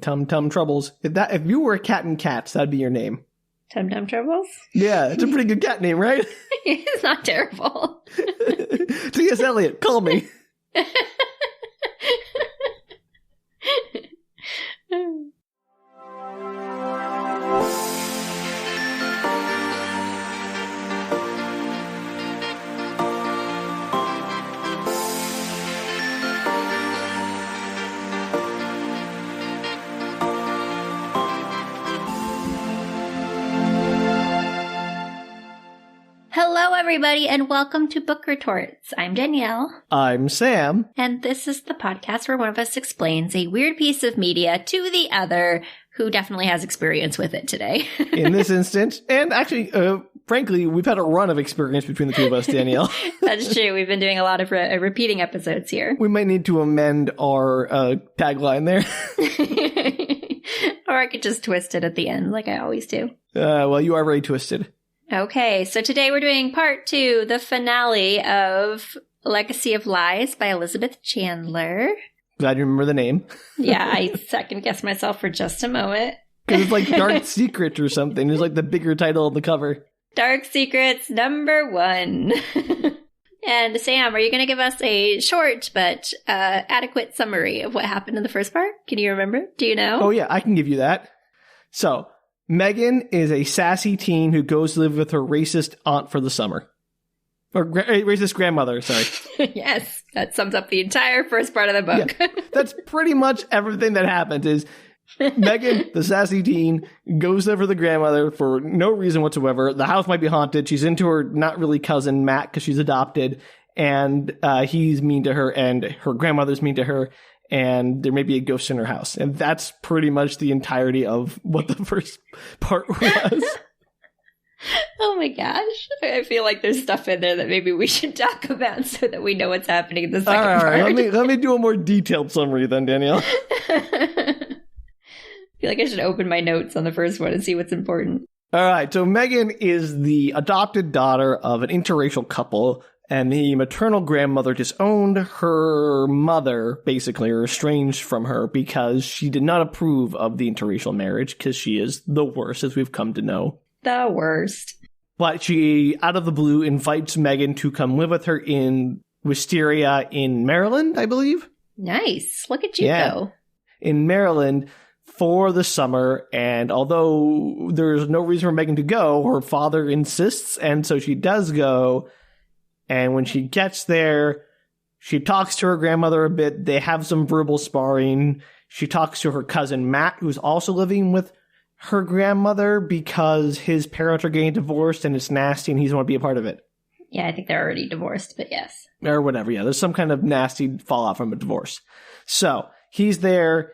Tum Tum Troubles. If you were a cat and cats, that'd be your name. Tum Tum Troubles? Yeah, it's a pretty good cat name, right? It's not terrible. T.S. Eliot, call me. Hello, everybody, and welcome to Book Retorts. I'm Danielle. I'm Sam. And this is the podcast where one of us explains a weird piece of media to the other, who definitely has experience with it today. In this instance, and actually, frankly, we've had a run of experience between the two of us, Danielle. That's true. We've been doing a lot of repeating episodes here. We might need to amend our tagline there. Or I could just twist it at the end, like I always do. Well, you are very twisted. Okay, so today we're doing part 2, the finale of Legacy of Lies by Elizabeth Chandler. Glad you remember the name. Yeah, I second-guessed myself for just a moment. Because it's like Dark Secret or something. It's like the bigger title on the cover. Dark Secrets #1. And Sam, are you going to give us a short but adequate summary of what happened in the first part? Can you remember? Do you know? Oh yeah, I can give you that. So, Megan is a sassy teen who goes to live with her racist aunt for the summer. Or racist grandmother, sorry. Yes, that sums up the entire first part of the book. Yeah, that's pretty much everything that happens is Megan, the sassy teen, goes there for the grandmother for no reason whatsoever. The house might be haunted. She's into her not really cousin, Matt, because she's adopted. And he's mean to her, and her grandmother's mean to her. And there may be a ghost in her house. And that's pretty much the entirety of what the first part was. Oh my gosh. I feel like there's stuff in there that maybe we should talk about so that we know what's happening in the second part. All right. Let me do a more detailed summary then, Danielle. I feel like I should open my notes on the first one and see what's important. All right. So Megan is the adopted daughter of an interracial couple. And the maternal grandmother disowned her mother, basically, or estranged from her, because she did not approve of the interracial marriage, because she is the worst, as we've come to know. The worst. But she, out of the blue, invites Megan to come live with her in Wisteria in Maryland, I believe. Nice. Look at you go. In Maryland for the summer. And although there's no reason for Megan to go, her father insists, and so she does go. And when she gets there, she talks to her grandmother a bit. They have some verbal sparring. She talks to her cousin Matt, who's also living with her grandmother because his parents are getting divorced and it's nasty and he doesn't want to be a part of it. Yeah, I think they're already divorced, but yes. Or whatever, yeah. There's some kind of nasty fallout from a divorce. So he's there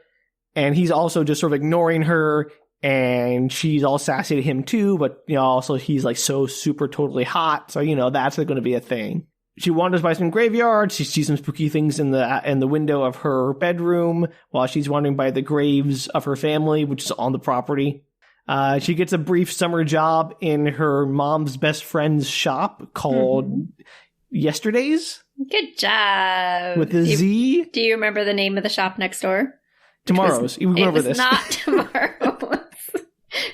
and he's also just sort of ignoring her. And she's all sassy to him too, but, you know, also he's like so super totally hot. So, you know, that's going to be a thing. She wanders by some graveyards. She sees some spooky things in the window of her bedroom while she's wandering by the graves of her family, which is on the property. She gets a brief summer job in her mom's best friend's shop called Yesterday's. Good job. With a Z. Do you remember the name of the shop next door? Tomorrow's. We went over this. Not Tomorrow's.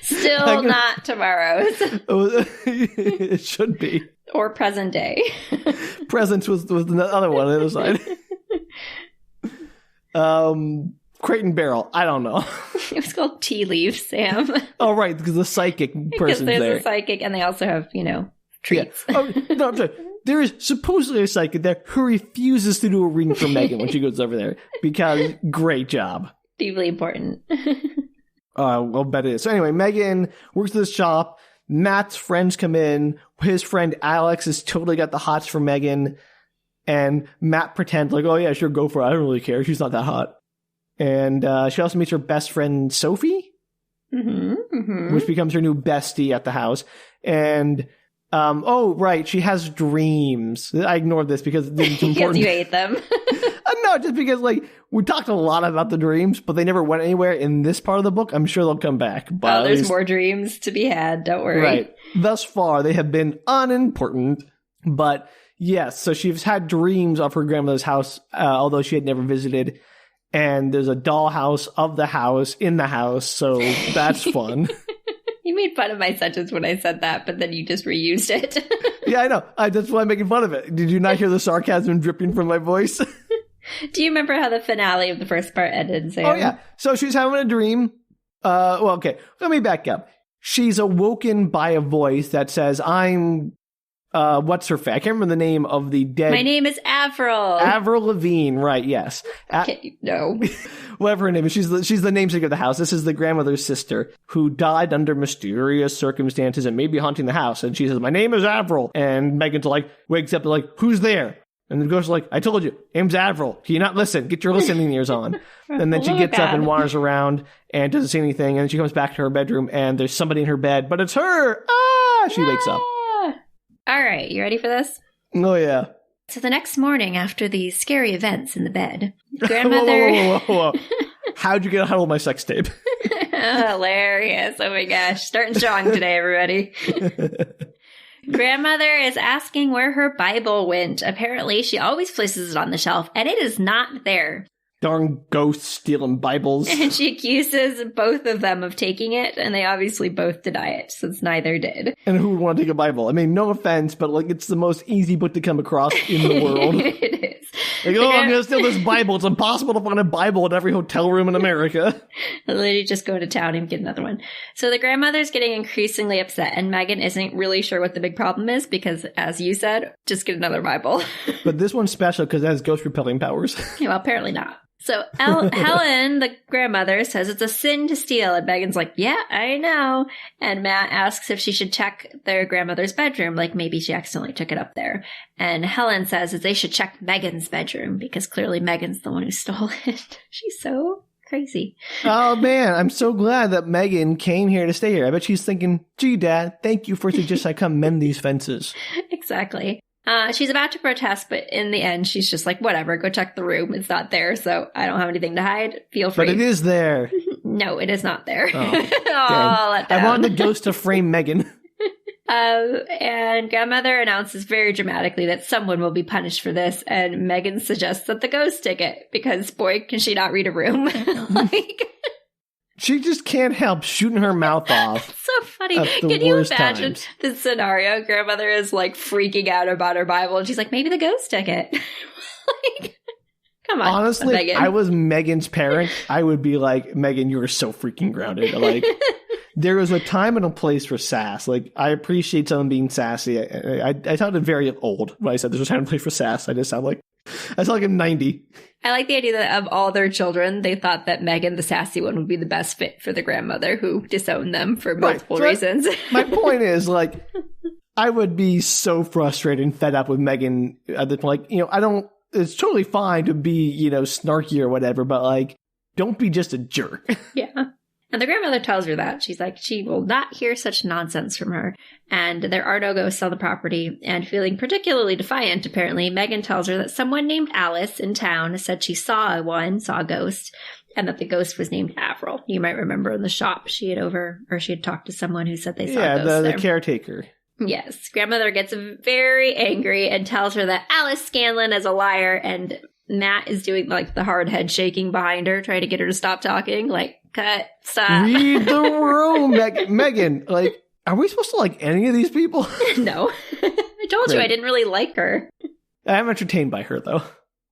Still not Tomorrow's. It should be. Or Present Day. Presents was the other one on the other side. Crate and Barrel. I don't know. It was called Tea Leaves, Sam. Oh, right, because the psychic person's there. Because there's a psychic, and they also have, you know, treats. Yeah. Oh, no, I'm sorry. There is supposedly a psychic there who refuses to do a reading for Megan when she goes over there. Because great job. Deeply important. Well, bet it is. So anyway, Megan works at this shop. Matt's friends come in. His friend Alex has totally got the hots for Megan. And Matt pretends like, oh yeah, sure, go for it. I don't really care. She's not that hot. And she also meets her best friend Sophie. Which becomes her new bestie at the house. And, oh, right, she has dreams. I ignored this because it's important. Because you hate them. No, just because, like, we talked a lot about the dreams, but they never went anywhere in this part of the book. I'm sure they'll come back. But there's more dreams to be had. Don't worry. Right. Thus far, they have been unimportant. But, yes, so she's had dreams of her grandmother's house, although she had never visited. And there's a dollhouse of the house in the house, so that's fun. You made fun of my sentence when I said that, but then you just reused it. Yeah, I know. That's why I'm making fun of it. Did you not hear the sarcasm dripping from my voice? Do you remember how the finale of the first part ended, Sam? Oh, yeah. So she's having a dream. Well, okay. Let me back up. She's awoken by a voice that says, I'm... what's her face? I can't remember the name of the dead... My name is Avril. Avril Lavigne, right, yes. No. Whatever her name is. She's the namesake of the house. This is the grandmother's sister who died under mysterious circumstances and may be haunting the house. And she says, my name is Avril. And Megan's like, wakes up like, who's there? And the ghost is like, I told you, name's Avril. Can you not listen? Get your listening ears on. And then she gets up and wanders around and doesn't see anything. And then she comes back to her bedroom and there's somebody in her bed, but it's her. Ah! She wakes up. All right, you ready for this? Oh, yeah. So the next morning, after these scary events in the bed, grandmother... whoa. How'd you get a hold of my sex tape? Hilarious. Oh my gosh. Starting strong today, everybody. Grandmother is asking where her Bible went. Apparently, she always places it on the shelf, and it is not there. Darn ghosts stealing Bibles. And she accuses both of them of taking it, and they obviously both deny it, since neither did. And who would want to take a Bible? I mean, no offense, but like it's the most easy book to come across in the world. It is. Like, I'm going to steal this Bible. It's impossible to find a Bible in every hotel room in America. The lady just go to town and get another one. So the grandmother's getting increasingly upset, and Megan isn't really sure what the big problem is, because, as you said, just get another Bible. But this one's special because it has ghost-repelling powers. Yeah, well, apparently not. So Helen, the grandmother, says it's a sin to steal. And Megan's like, yeah, I know. And Matt asks if she should check their grandmother's bedroom, like maybe she accidentally took it up there. And Helen says that they should check Megan's bedroom because clearly Megan's the one who stole it. She's so crazy. Oh, man, I'm so glad that Megan came here to stay here. I bet she's thinking, gee, Dad, thank you for suggesting I come mend these fences. Exactly. She's about to protest, but in the end, she's just like, whatever, go check the room. It's not there, so I don't have anything to hide. Feel free. But it is there. No, it is not there. Oh, let down. I wanted the ghost to frame Megan. And grandmother announces very dramatically that someone will be punished for this, and Megan suggests that the ghost take it, because boy, can she not read a room. Like... She just can't help shooting her mouth off. It's so funny. Can you imagine this scenario? Grandmother is like freaking out about her Bible, and she's like, maybe the ghost took it. Like, come on. Honestly, Megan. I was Megan's parent. I would be like, Megan, you are so freaking grounded. Like, there was a time and a place for sass. Like, I appreciate someone being sassy. I sounded very old when I said there's a time and place for sass. I sound like I'm 90. I like the idea that of all their children, they thought that Megan, the sassy one, would be the best fit for the grandmother who disowned them for multiple reasons. My point is, like, I would be so frustrated and fed up with Megan at the point. Like, it's totally fine to be, snarky or whatever, but, like, don't be just a jerk. Yeah. And the grandmother tells her that. She's like, she will not hear such nonsense from her. And there are no ghosts on the property. And feeling particularly defiant, apparently, Megan tells her that someone named Alice in town said she saw a ghost, and that the ghost was named Avril. You might remember in the shop she had talked to someone who said they saw a ghost there. Yeah, the caretaker. Yes. Grandmother gets very angry and tells her that Alice Scanlon is a liar, and Matt is doing, like, the hard head shaking behind her, trying to get her to stop talking. Like, cut, stop. Read the room, Megan. Like, are we supposed to like any of these people? No. I told you I didn't really like her. I'm entertained by her, though.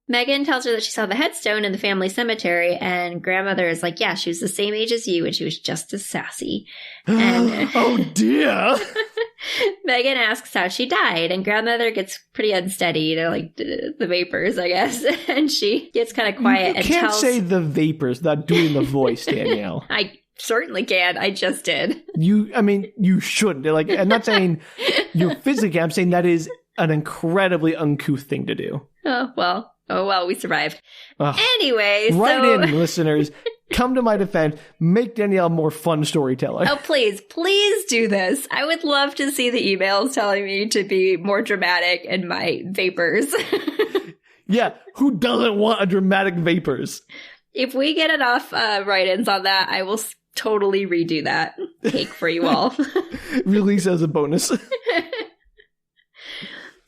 Megan tells her that she saw the headstone in the family cemetery, and grandmother is like, yeah, she was the same age as you, and she was just as sassy. And oh, dear. Megan asks how she died, and grandmother gets pretty unsteady, like the vapors, I guess. And she gets kind of quiet and tells... You can't say the vapors without doing the voice, Danielle. I certainly can. I just did. You shouldn't. Like, I'm not saying you physically. I'm saying that is an incredibly uncouth thing to do. Oh, well, we survived. Ugh. Anyway, Write in, listeners. Come to my defense. Make Danielle a more fun storyteller. Oh, please do this. I would love to see the emails telling me to be more dramatic in my vapors. Yeah, who doesn't want a dramatic vapors? If we get enough write-ins on that, I will totally redo that cake for you all. Release as a bonus.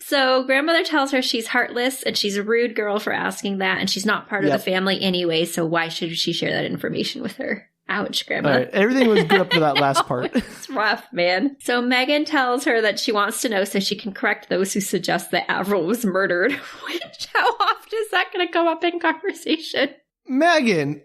So grandmother tells her she's heartless and she's a rude girl for asking that, and she's not part of the family anyway, so why should she share that information with her? Ouch, Grandma. All right, everything was good up to that last part. It's rough, man. So Megan tells her that she wants to know so she can correct those who suggest that Avril was murdered. Which, how often is that going to come up in conversation? Megan,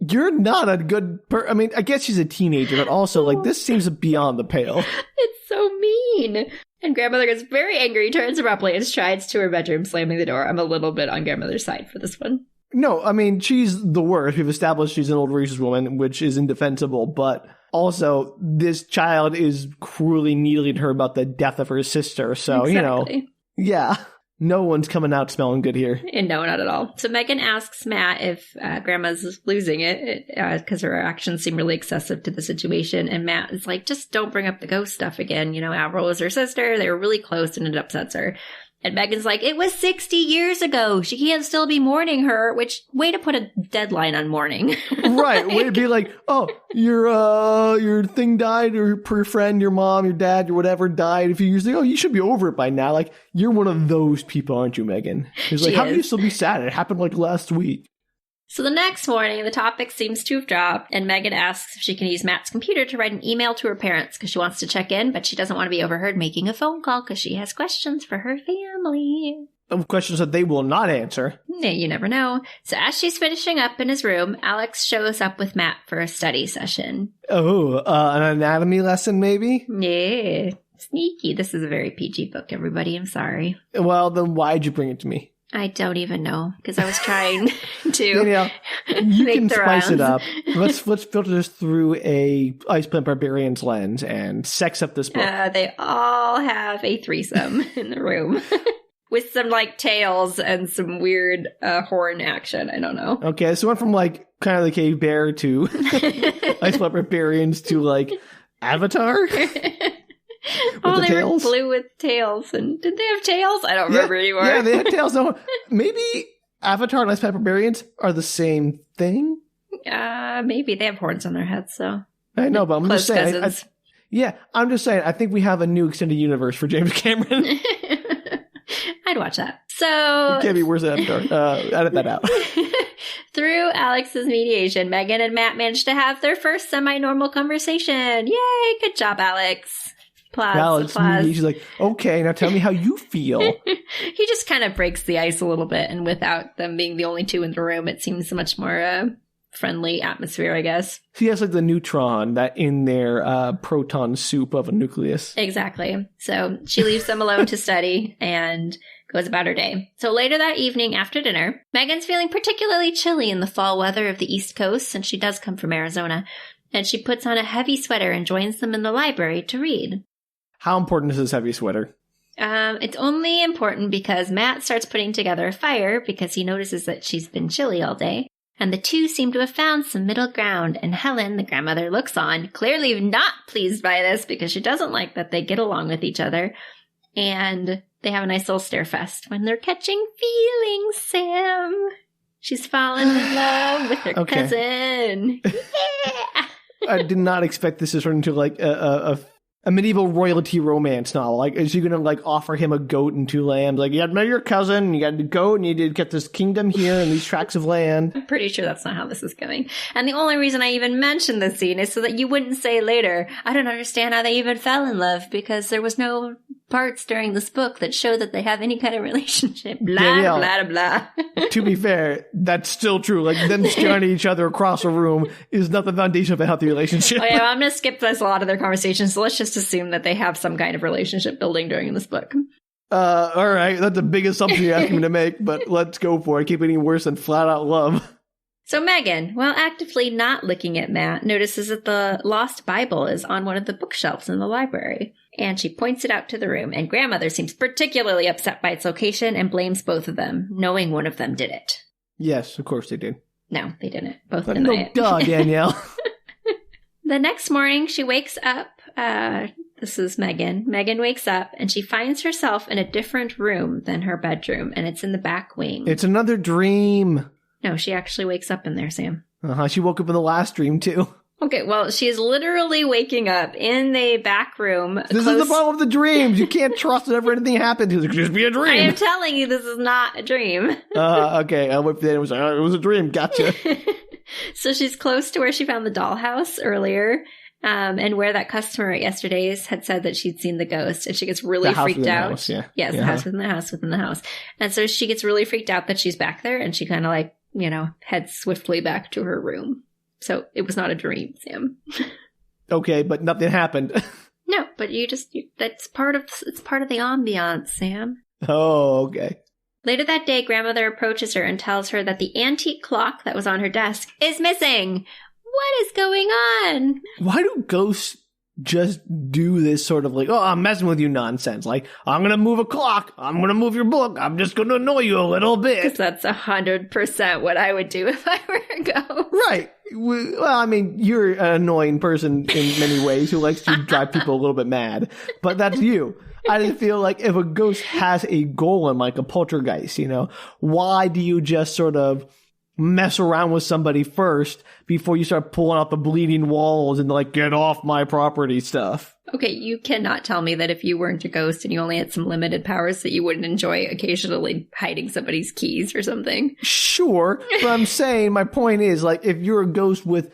you're not a good I mean, I guess she's a teenager, but also, like, this seems beyond the pale. It's so mean. And grandmother gets very angry, turns abruptly, and strides to her bedroom, slamming the door. I'm a little bit on grandmother's side for this one. No, I mean, she's the worst. We've established she's an old racist woman, which is indefensible, but also this child is cruelly needling her about the death of her sister. So, yeah, no one's coming out smelling good here. And no, not at all. So Megan asks Matt if grandma's losing it because her actions seem really excessive to the situation. And Matt is like, just don't bring up the ghost stuff again. Avril was her sister. They were really close and it upsets her. And Megan's like, it was 60 years ago. She can't still be mourning her, which, way to put a deadline on mourning. Right. Way to be like, oh, your thing died, or your friend, your mom, your dad, your whatever died a few years ago. Oh, you should be over it by now. Like, you're one of those people, aren't you, Megan? She's like, how can you still be sad? It happened like last week. So the next morning, the topic seems to have dropped, and Megan asks if she can use Matt's computer to write an email to her parents because she wants to check in, but she doesn't want to be overheard making a phone call because she has questions for her family. Questions that they will not answer. You never know. So as she's finishing up in his room, Alex shows up with Matt for a study session. Oh, an anatomy lesson, maybe? Yeah. Sneaky. This is a very PG book, everybody. I'm sorry. Well, then why'd you bring it to me? I don't even know, because I was trying to Danielle, you make can the spice rounds. it up. Let's filter this through a Ice Plant Barbarian's lens and sex up this book. They all have a threesome in the room. With some, tails and some weird horn action. I don't know. Okay, so went from, kind of the cave bear to Ice Plant Barbarians to, Avatar? They tails? were blue with tails. And did they have tails? I don't remember anymore. Yeah, they had tails. No, maybe Avatar and Ice Plant Barbarians are the same thing? Maybe. They have horns on their heads, so. I know, but I'm just saying. I'm just saying, I think we have a new extended universe for James Cameron. I'd watch that. So. It can't be worse than Avatar. Edit that out. Through Alex's mediation, Megan and Matt managed to have their first semi-normal conversation. Yay! Good job, Alex. Applause. She's like, okay, now tell me how you feel. He just kind of breaks the ice a little bit, and without them being the only two in the room, it seems a much more friendly atmosphere, I guess. He has the neutron that in their proton soup of a nucleus. Exactly. So she leaves them alone to study and goes about her day. So later that evening after dinner, Megan's feeling particularly chilly in the fall weather of the East Coast, since she does come from Arizona, and she puts on a heavy sweater and joins them in the library to read. How important is this heavy sweater? It's only important because Matt starts putting together a fire because he notices that she's been chilly all day. And the two seem to have found some middle ground. And Helen, the grandmother, looks on, clearly not pleased by this because she doesn't like that they get along with each other. And they have a nice little stare fest when they're catching feelings, Sam. She's fallen in love with her cousin. Yeah! I did not expect this to turn into a medieval royalty romance novel. Is she going to offer him a goat and two lambs? You got to marry your cousin, you got a goat, and you need to get this kingdom here and these tracts of land. I'm pretty sure that's not how this is going. And the only reason I even mentioned this scene is so that you wouldn't say later, I don't understand how they even fell in love because there was no parts during this book that show that they have any kind of relationship. Blah, Danielle, blah, blah, blah. To be fair, that's still true. Them staring at each other across a room is not the foundation of a healthy relationship. Oh yeah, I'm going to skip this a lot of their conversations, so let's just assume that they have some kind of relationship building during this book. All right, that's a big assumption you're asking me to make, but let's go for it. Keep any worse than flat out love. So Megan, while actively not looking at Matt, notices that the lost Bible is on one of the bookshelves in the library. And she points it out to the room, and grandmother seems particularly upset by its location and blames both of them, knowing one of them did it. Yes, of course they did. No, they didn't. Both deny it. Duh, Danielle. The next morning, she wakes up. This is Megan. Megan wakes up, and she finds herself in a different room than her bedroom, and it's in the back wing. It's another dream. No, she actually wakes up in there, Sam. She woke up in the last dream, too. Okay, well, she's literally waking up in the back room. This is the problem with the dreams. You can't trust whenever anything happens. It could just be a dream. I am telling you, this is not a dream. Okay. I went for that and was like, it was a dream. Gotcha. So she's close to where she found the dollhouse earlier, and where that customer at yesterday's had said that she'd seen the ghost, and she gets really freaked out. House, yeah. Yes, the house within the house within the house. And so she gets really freaked out that she's back there, and she kind of like, heads swiftly back to her room. So it was not a dream, Sam. Okay, but nothing happened. No, but it's part of the ambiance, Sam. Oh, okay. Later that day, grandmother approaches her and tells her that the antique clock that was on her desk is missing. What is going on? Why do ghosts just do this sort of like, oh, I'm messing with you nonsense? Like, I'm going to move a clock. I'm going to move your book. I'm just going to annoy you a little bit. Because that's 100% what I would do if I were a ghost. Right. Well, I mean, you're an annoying person in many ways who likes to drive people a little bit mad. But that's you. I just feel like if a ghost has a goal in, like a poltergeist, why do you just sort of mess around with somebody first before you start pulling out the bleeding walls and like, get off my property stuff? Okay, you cannot tell me that if you weren't a ghost and you only had some limited powers that you wouldn't enjoy occasionally hiding somebody's keys or something. Sure, but I'm saying my point is, like, if you're a ghost with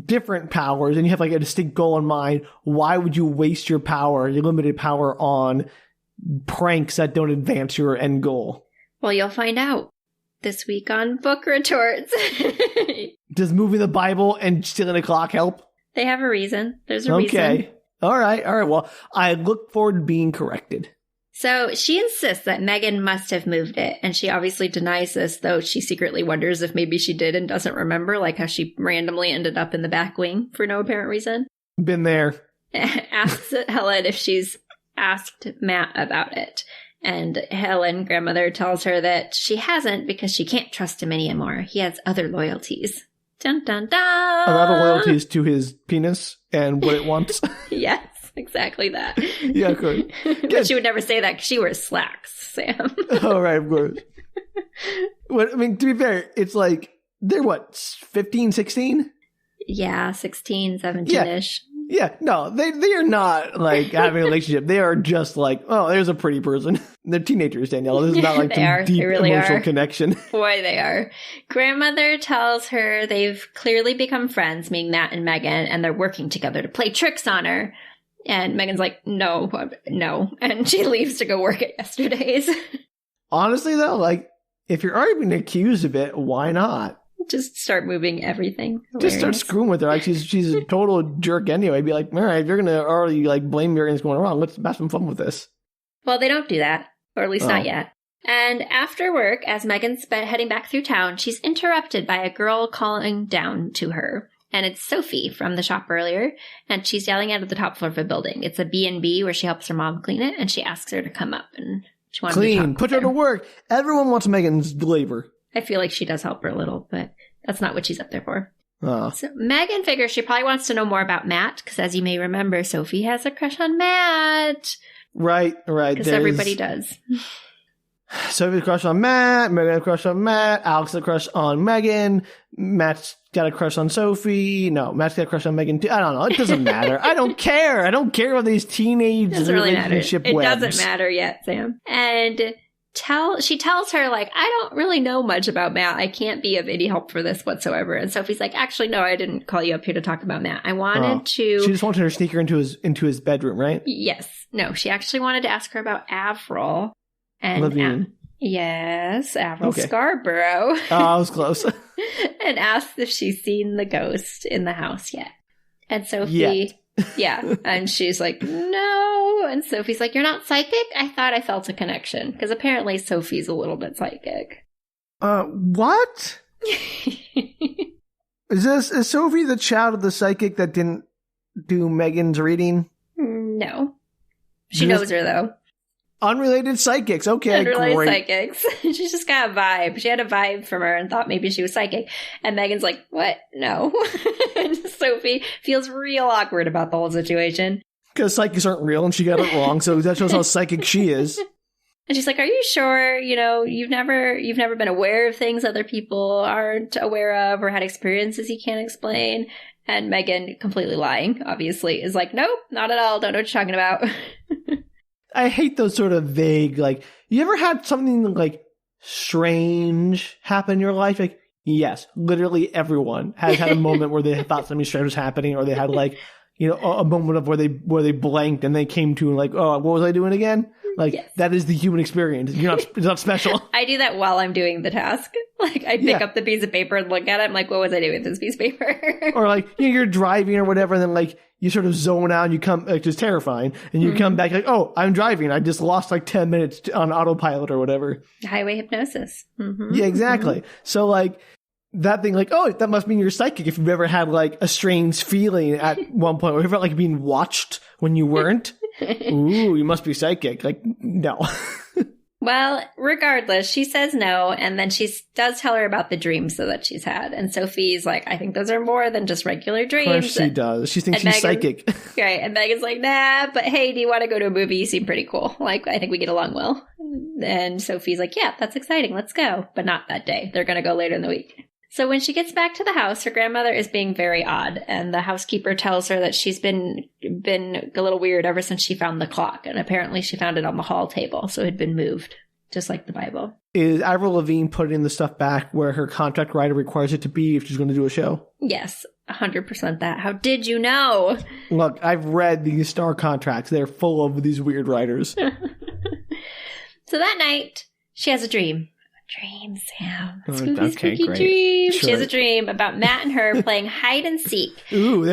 different powers and you have like a distinct goal in mind, why would you waste your limited power on pranks that don't advance your end goal? Well, you'll find out this week on Book Retorts. Does moving the Bible and stealing a clock help? They have a reason. There's a reason. Okay. All right. Well, I look forward to being corrected. So she insists that Megan must have moved it, and she obviously denies this, though she secretly wonders if maybe she did and doesn't remember, like how she randomly ended up in the back wing for no apparent reason. Been there. Asks Helen if she's asked Matt about it. And Helen, grandmother, tells her that she hasn't because she can't trust him anymore. He has other loyalties. Dun, dun, dun! Other loyalties to his penis and what it wants? Yes, exactly that. Yeah, good. But she would never say that because she wears slacks, Sam. All right, of course. Well, I mean, to be fair, it's like, they're what, 15, 16? Yeah, 16, 17-ish. Yeah, no, they are not like having a relationship. They are just like, oh, there's a pretty person. They're teenagers, Danielle. This is not like some deep really emotional connection. Boy, they are. Grandmother tells her they've clearly become friends, meaning Matt and Megan, and they're working together to play tricks on her. And Megan's like, no. And she leaves to go work at yesterday's. Honestly, though, like, if you're already being accused of it, why not? Just start moving everything. Hilarious. Just start screwing with her. Like she's a total jerk anyway. Be like, all right, if you're going to already like blame me for everything's going wrong, let's have some fun with this. Well, they don't do that. Or at least not yet. And after work, as Megan's heading back through town, she's interrupted by a girl calling down to her. And it's Sophie from the shop earlier. And she's yelling out at the top floor of a building. It's a B&B where she helps her mom clean it. And she asks her to come up. And she wants clean, put her to work. Everyone wants Megan's labor. I feel like she does help her a little, but that's not what she's up there for. Oh. So Megan figures she probably wants to know more about Matt, because as you may remember, Sophie has a crush on Matt. Right. Because everybody does. Sophie's a crush on Matt, Megan has a crush on Matt, Alex has a crush on Megan, Matt's got a crush on Sophie. No, Matt's got a crush on Megan too. I don't know. It doesn't matter. I don't care. I don't care about these teenage relationship webs. It doesn't matter yet, Sam. And she tells her, like, I don't really know much about Matt. I can't be of any help for this whatsoever. And Sophie's like, actually, no, I didn't call you up here to talk about Matt. I wanted to... She just wanted her to sneak her into his bedroom, right? Yes. No, she actually wanted to ask her about Avril. And Levine. Yes, Avril Scarborough. Oh, I was close. And asked if she's seen the ghost in the house yet. And Sophie... Yeah. And she's like, no. And Sophie's like, you're not psychic? I thought I felt a connection. Because apparently Sophie's a little bit psychic. What? Is Sophie the child of the psychic that didn't do Megan's reading? No. She knows her, though. Unrelated psychics. Okay, Unrelated great. psychics. She's just got a vibe. She had a vibe from her and thought maybe she was psychic. And Megan's like, what? No. And Sophie feels real awkward about the whole situation. Because psychics aren't real and she got it wrong, so that shows how psychic she is. And she's like, are you sure, you've never been aware of things other people aren't aware of or had experiences you can't explain? And Megan, completely lying, obviously, is like, nope, not at all. Don't know what you're talking about. I hate those sort of vague, like, you ever had something like strange happen in your life? Like, yes, literally everyone has had a moment where they thought something strange was happening, or they had like, you know, a moment of where they blanked and they came to and like, oh, what was I doing again? Like, yes. That is the human experience. It's not special. I do that while I'm doing the task. Like, I pick up the piece of paper and look at it. I'm like, what was I doing with this piece of paper? Or like, you know, you're driving or whatever, and then like, you sort of zone out and you come, like, just terrifying. And you come back like, oh, I'm driving. I just lost like 10 minutes on autopilot or whatever. Highway hypnosis. Mm-hmm. Yeah, exactly. Mm-hmm. So like, that thing, like, oh, that must mean you're psychic if you've ever had like a strange feeling at one point, or you felt like being watched when you weren't. Ooh, you must be psychic. Like, no. Well, regardless, she says no, and then she does tell her about the dreams that she's had. And Sophie's like, I think those are more than just regular dreams. Of course she does. She thinks she's psychic. Right, and Megan's like, nah, but hey, do you want to go to a movie? You seem pretty cool. Like, I think we get along well. And Sophie's like, yeah, that's exciting. Let's go. But not that day. They're going to go later in the week. So when she gets back to the house, her grandmother is being very odd, and the housekeeper tells her that she's been a little weird ever since she found the clock, and apparently she found it on the hall table, so it had been moved, just like the Bible. Is Avril Lavigne putting the stuff back where her contract writer requires it to be if she's going to do a show? Yes, 100% that. How did you know? Look, I've read these star contracts. They're full of these weird writers. So that night, she has a dream. Dream, Sam. Spooky great. Dream. Sure. She has a dream about Matt and her playing hide and seek. Ooh,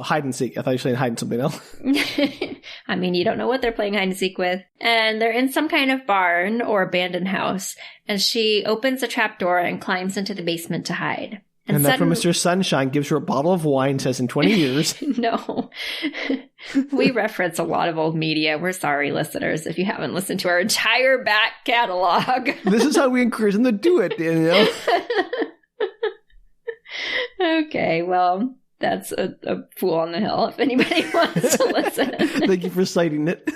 hide and seek. I thought you were saying hide and something else. I mean, you don't know what they're playing hide and seek with. And they're in some kind of barn or abandoned house. And she opens a trapdoor and climbs into the basement to hide. And then from Mr. Sunshine gives her a bottle of wine, says in 20 years. No. We reference a lot of old media. We're sorry, listeners, if you haven't listened to our entire back catalog. This is how we encourage them to do it, Danielle. Okay, well, that's a fool on the hill if anybody wants to listen. Thank you for citing it.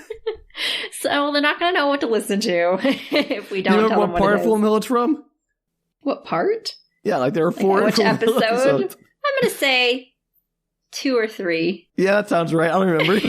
So they're not going to know what to listen to if we don't tell them what part of Full Mill it's from? What part? Yeah, like there are 4 which episode? episodes. I'm going to say 2 or 3. Yeah, that sounds right. I don't remember.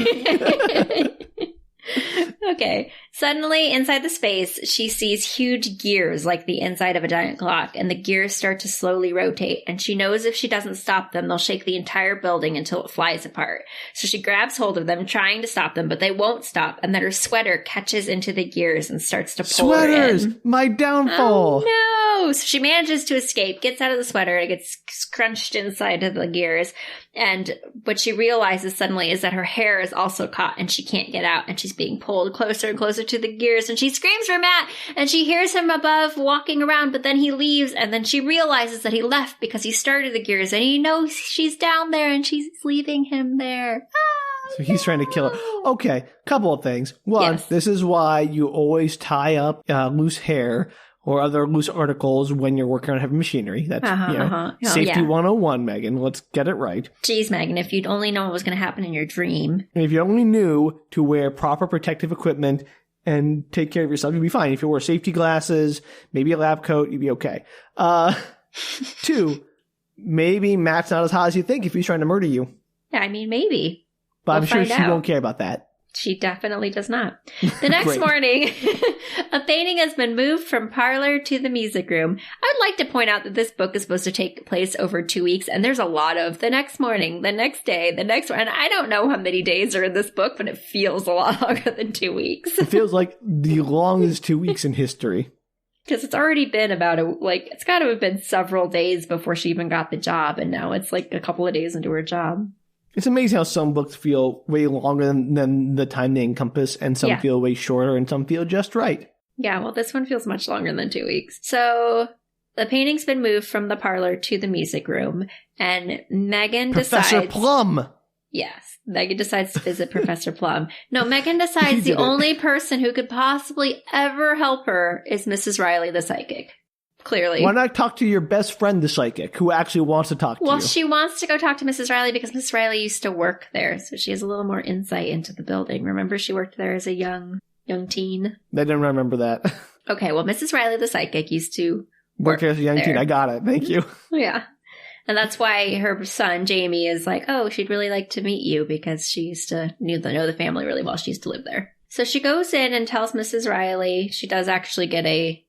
Okay. Suddenly, inside the space, she sees huge gears like the inside of a giant clock, and the gears start to slowly rotate, and she knows if she doesn't stop them, they'll shake the entire building until it flies apart. So she grabs hold of them, trying to stop them, but they won't stop, and then her sweater catches into the gears and starts to pull her in. My downfall! Oh, no! So she manages to escape, gets out of the sweater, and it gets scrunched inside of the gears, and what she realizes suddenly is that her hair is also caught, and she can't get out, and she's being pulled closer and closer to the gears, and she screams for Matt, and she hears him above walking around, but then he leaves, and then she realizes that he left because he started the gears, and he knows she's down there, and she's leaving him there. So he's trying to kill her. Okay, couple of things. One, This is why you always tie up loose hair or other loose articles when you're working on heavy machinery. That's safety 101, Megan. Let's get it right. Jeez, Megan, if you'd only known what was going to happen in your dream. And if you only knew to wear proper protective equipment and take care of yourself, you'd be fine. If you wore safety glasses, maybe a lab coat, you'd be okay. 2, maybe Matt's not as hot as you think if he's trying to murder you. Yeah, I mean, maybe. But I'm sure she won't care about that. She definitely does not. The next morning, a painting has been moved from parlor to the music room. I'd like to point out that this book is supposed to take place over 2 weeks, and there's a lot of the next morning, the next day, the next one. And I don't know how many days are in this book, but it feels a lot longer than 2 weeks. It feels like the longest 2 weeks in history. Because it's already been it's got to have been several days before she even got the job, and now it's like a couple of days into her job. It's amazing how some books feel way longer than the time they encompass, and some feel way shorter, and some feel just right. Yeah, well, this one feels much longer than 2 weeks. So the painting's been moved from the parlor to the music room, and Megan decides... Professor Plum! Yes, Megan decides to visit Professor Plum. No, Megan decides the only person who could possibly ever help her is Mrs. Riley the psychic. Clearly. Why not talk to your best friend, the psychic, who actually wants to talk to you? Well, she wants to go talk to Mrs. Riley because Mrs. Riley used to work there, so she has a little more insight into the building. Remember, she worked there as a young teen? I didn't remember that. Okay, well, Mrs. Riley, the psychic, used to work there as a young teen. I got it. Thank you. Yeah. And that's why her son, Jamie, is like, oh, she'd really like to meet you because she used to know the family really well. She used to live there. So she goes in and tells Mrs. Riley. She does actually get a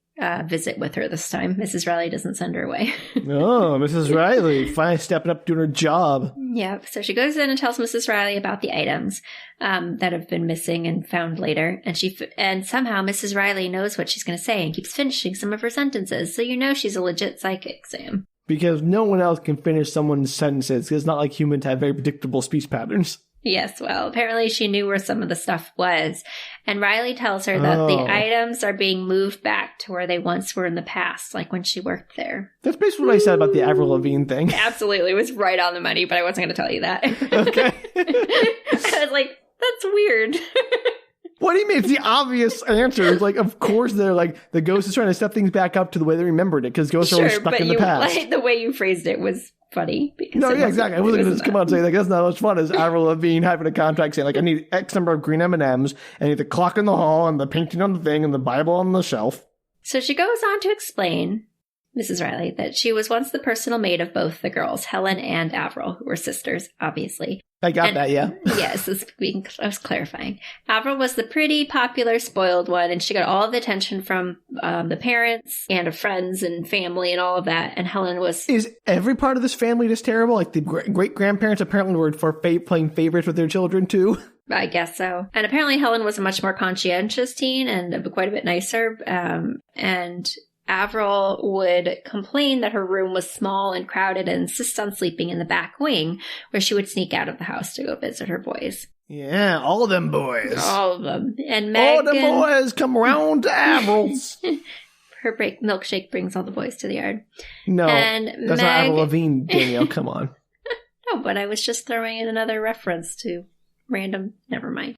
visit with her this time. Mrs. Riley doesn't send her away. Oh, Mrs. Riley, finally stepping up doing her job. Yep. So she goes in and tells Mrs. Riley about the items that have been missing and found later. And somehow Mrs. Riley knows what she's going to say and keeps finishing some of her sentences. So you know she's a legit psychic, Sam. Because no one else can finish someone's sentences. Because it's not like humans have very predictable speech patterns. Yes, well, apparently she knew where some of the stuff was. And Riley tells her that the items are being moved back to where they once were in the past, like when she worked there. That's basically what I said about the Avril Lavigne thing. Absolutely. It was right on the money, but I wasn't going to tell you that. Okay. I was like, that's weird. What do you mean? It's the obvious answer. It's like, of course, they're like, the ghost is trying to step things back up to the way they remembered it, because ghosts are always stuck in the past. Like, the way you phrased it was funny. No, yeah, exactly. I wasn't going to just come out and say, like, that's not as fun as Avril Lavigne having a contract saying, like, I need X number of green M&Ms, and I need the clock in the hall, and the painting on the thing, and the Bible on the shelf. So she goes on to explain, Mrs. Riley, that she was once the personal maid of both the girls, Helen and Avril, who were sisters, obviously. I got that, yeah. Yes, I was clarifying. Avril was the pretty, popular, spoiled one, and she got all of the attention from the parents and of friends and family and all of that. And Helen was... Is every part of this family just terrible? Like, the great-grandparents apparently were for playing favorites with their children, too? I guess so. And apparently Helen was a much more conscientious teen and quite a bit nicer. And Avril would complain that her room was small and crowded and insist on sleeping in the back wing, where she would sneak out of the house to go visit her boys. Yeah, all of them boys. All of them. And Megan... All the boys come around to Avril's. Her milkshake brings all the boys to the yard. No, and that's not Avril Lavigne, Danielle. Come on. No, but I was just throwing in another reference to random... Never mind.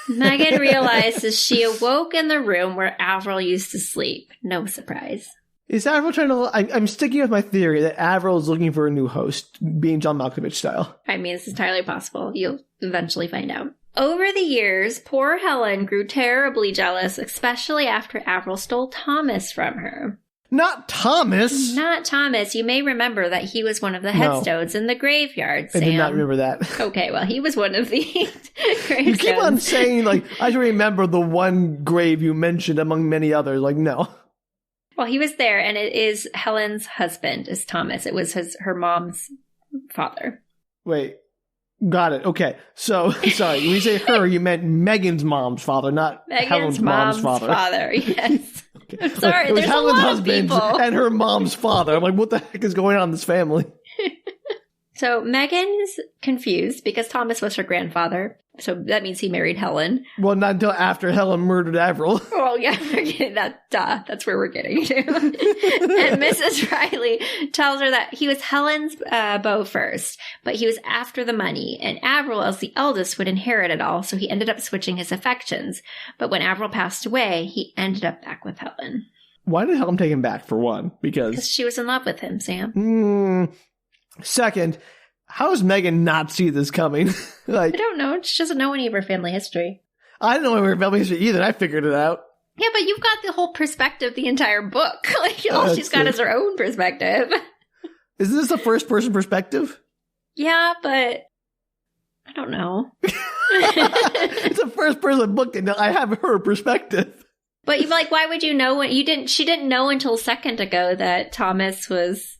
Megan realizes she awoke in the room where Avril used to sleep. No surprise. Is Avril trying to... I'm sticking with my theory that Avril is looking for a new host, being John Malkovich style. I mean, it's entirely possible. You'll eventually find out. Over the years, poor Helen grew terribly jealous, especially after Avril stole Thomas from her. Not Thomas! Not Thomas. You may remember that he was one of the headstones in the graveyard, Sam. I did not remember that. Okay, well, he was one of the gravestones. You keep on saying, like, I should remember the one grave you mentioned among many others. Like, no. Well, he was there, and it is Helen's husband, is Thomas. It was her mom's father. Wait. Got it. Okay. So, sorry. When you say her, you meant Megan's mom's father, not Helen's mom's father. Yes. Okay. I'm sorry, it was there's Helen's a lot husband of people. and her mom's father. I'm like, what the heck is going on in this family? So Megan is confused because Thomas was her grandfather. So that means he married Helen. Well, not until after Helen murdered Avril. Oh, yeah, we're getting that. That's where we're getting to. And Mrs. Riley tells her that he was Helen's beau first, but he was after the money, and Avril, as the eldest, would inherit it all, so he ended up switching his affections. But when Avril passed away, he ended up back with Helen. Why did Helen take him back, for one? Because she was in love with him, Sam. Second, how does Megan not see this coming? I don't know. She doesn't know any of her family history. I didn't know any of her family history either. I figured it out. Yeah, but you've got the whole perspective, the entire book. Like, all she's got is her own perspective. Is this a first-person perspective? Yeah, but I don't know. It's a first-person book, and I have her perspective. But like, why would you know when you didn't? She didn't know until a second ago that Thomas was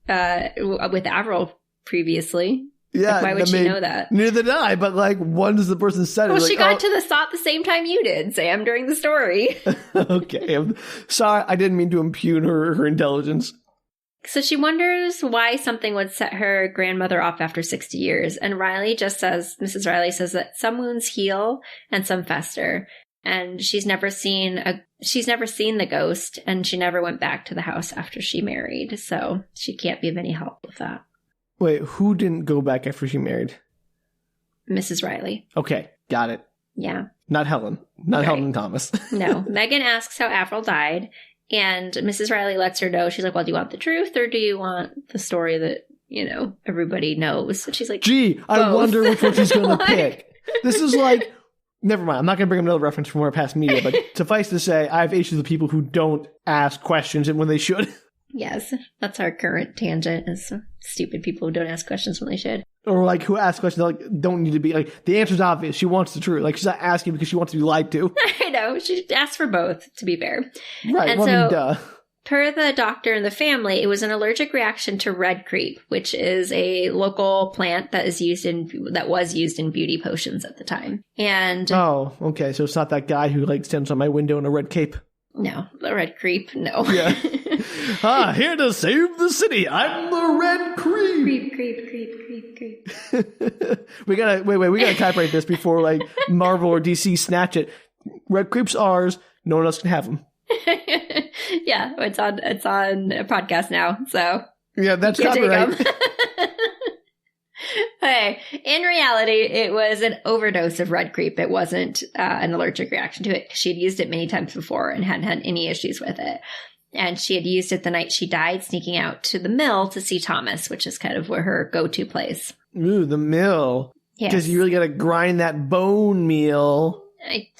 with Avril previously. Yeah, like, why would she know that? Neither did I. But like, when does the person said it? Well, like, she got to the spot the same time you did, Sam, during the story. Okay, I'm sorry. I didn't mean to impugn her intelligence. So she wonders why something would set her grandmother off after 60 years. And Mrs. Riley says that some wounds heal and some fester. And she's never seen the ghost, and she never went back to the house after she married. So she can't be of any help with that. Wait, who didn't go back after she married? Mrs. Riley. Okay, got it. Yeah. Not Helen. Not right. Helen and Thomas. No. Megan asks how Avril died, and Mrs. Riley lets her know. She's like, well, do you want the truth, or do you want the story that, everybody knows? And she's like, gee, both. I wonder which one she's going to pick. This is like... Never mind. I'm not going to bring up another reference from our past media, but suffice to say, I have issues with people who don't ask questions and when they should. Yes, that's our current tangent, is stupid people who don't ask questions when they should. Or like who ask questions that like don't need to be like the answer's obvious. She wants the truth. Like she's not asking because she wants to be lied to. I know. She asked for both, to be fair. Right. And well, so, I mean, duh. per the doctor and the family, it was an allergic reaction to red creep, which is a local plant that was used in beauty potions at the time. And oh, okay. So it's not that guy who like stands on my window in a red cape. No, the red creep. No. Yeah. Here to save the city. I'm the red creep. Creep. we gotta typewrite this before like Marvel or DC snatch it. Red creep's ours. No one else can have them. Yeah, it's on a podcast now. So yeah, that's copyright. Okay, in reality, it was an overdose of red creep. It wasn't an allergic reaction to it. She had used it many times before and hadn't had any issues with it. And she had used it the night she died, sneaking out to the mill to see Thomas, which is kind of where her go-to place. Ooh, the mill. Yes. Because you really got to grind that bone meal.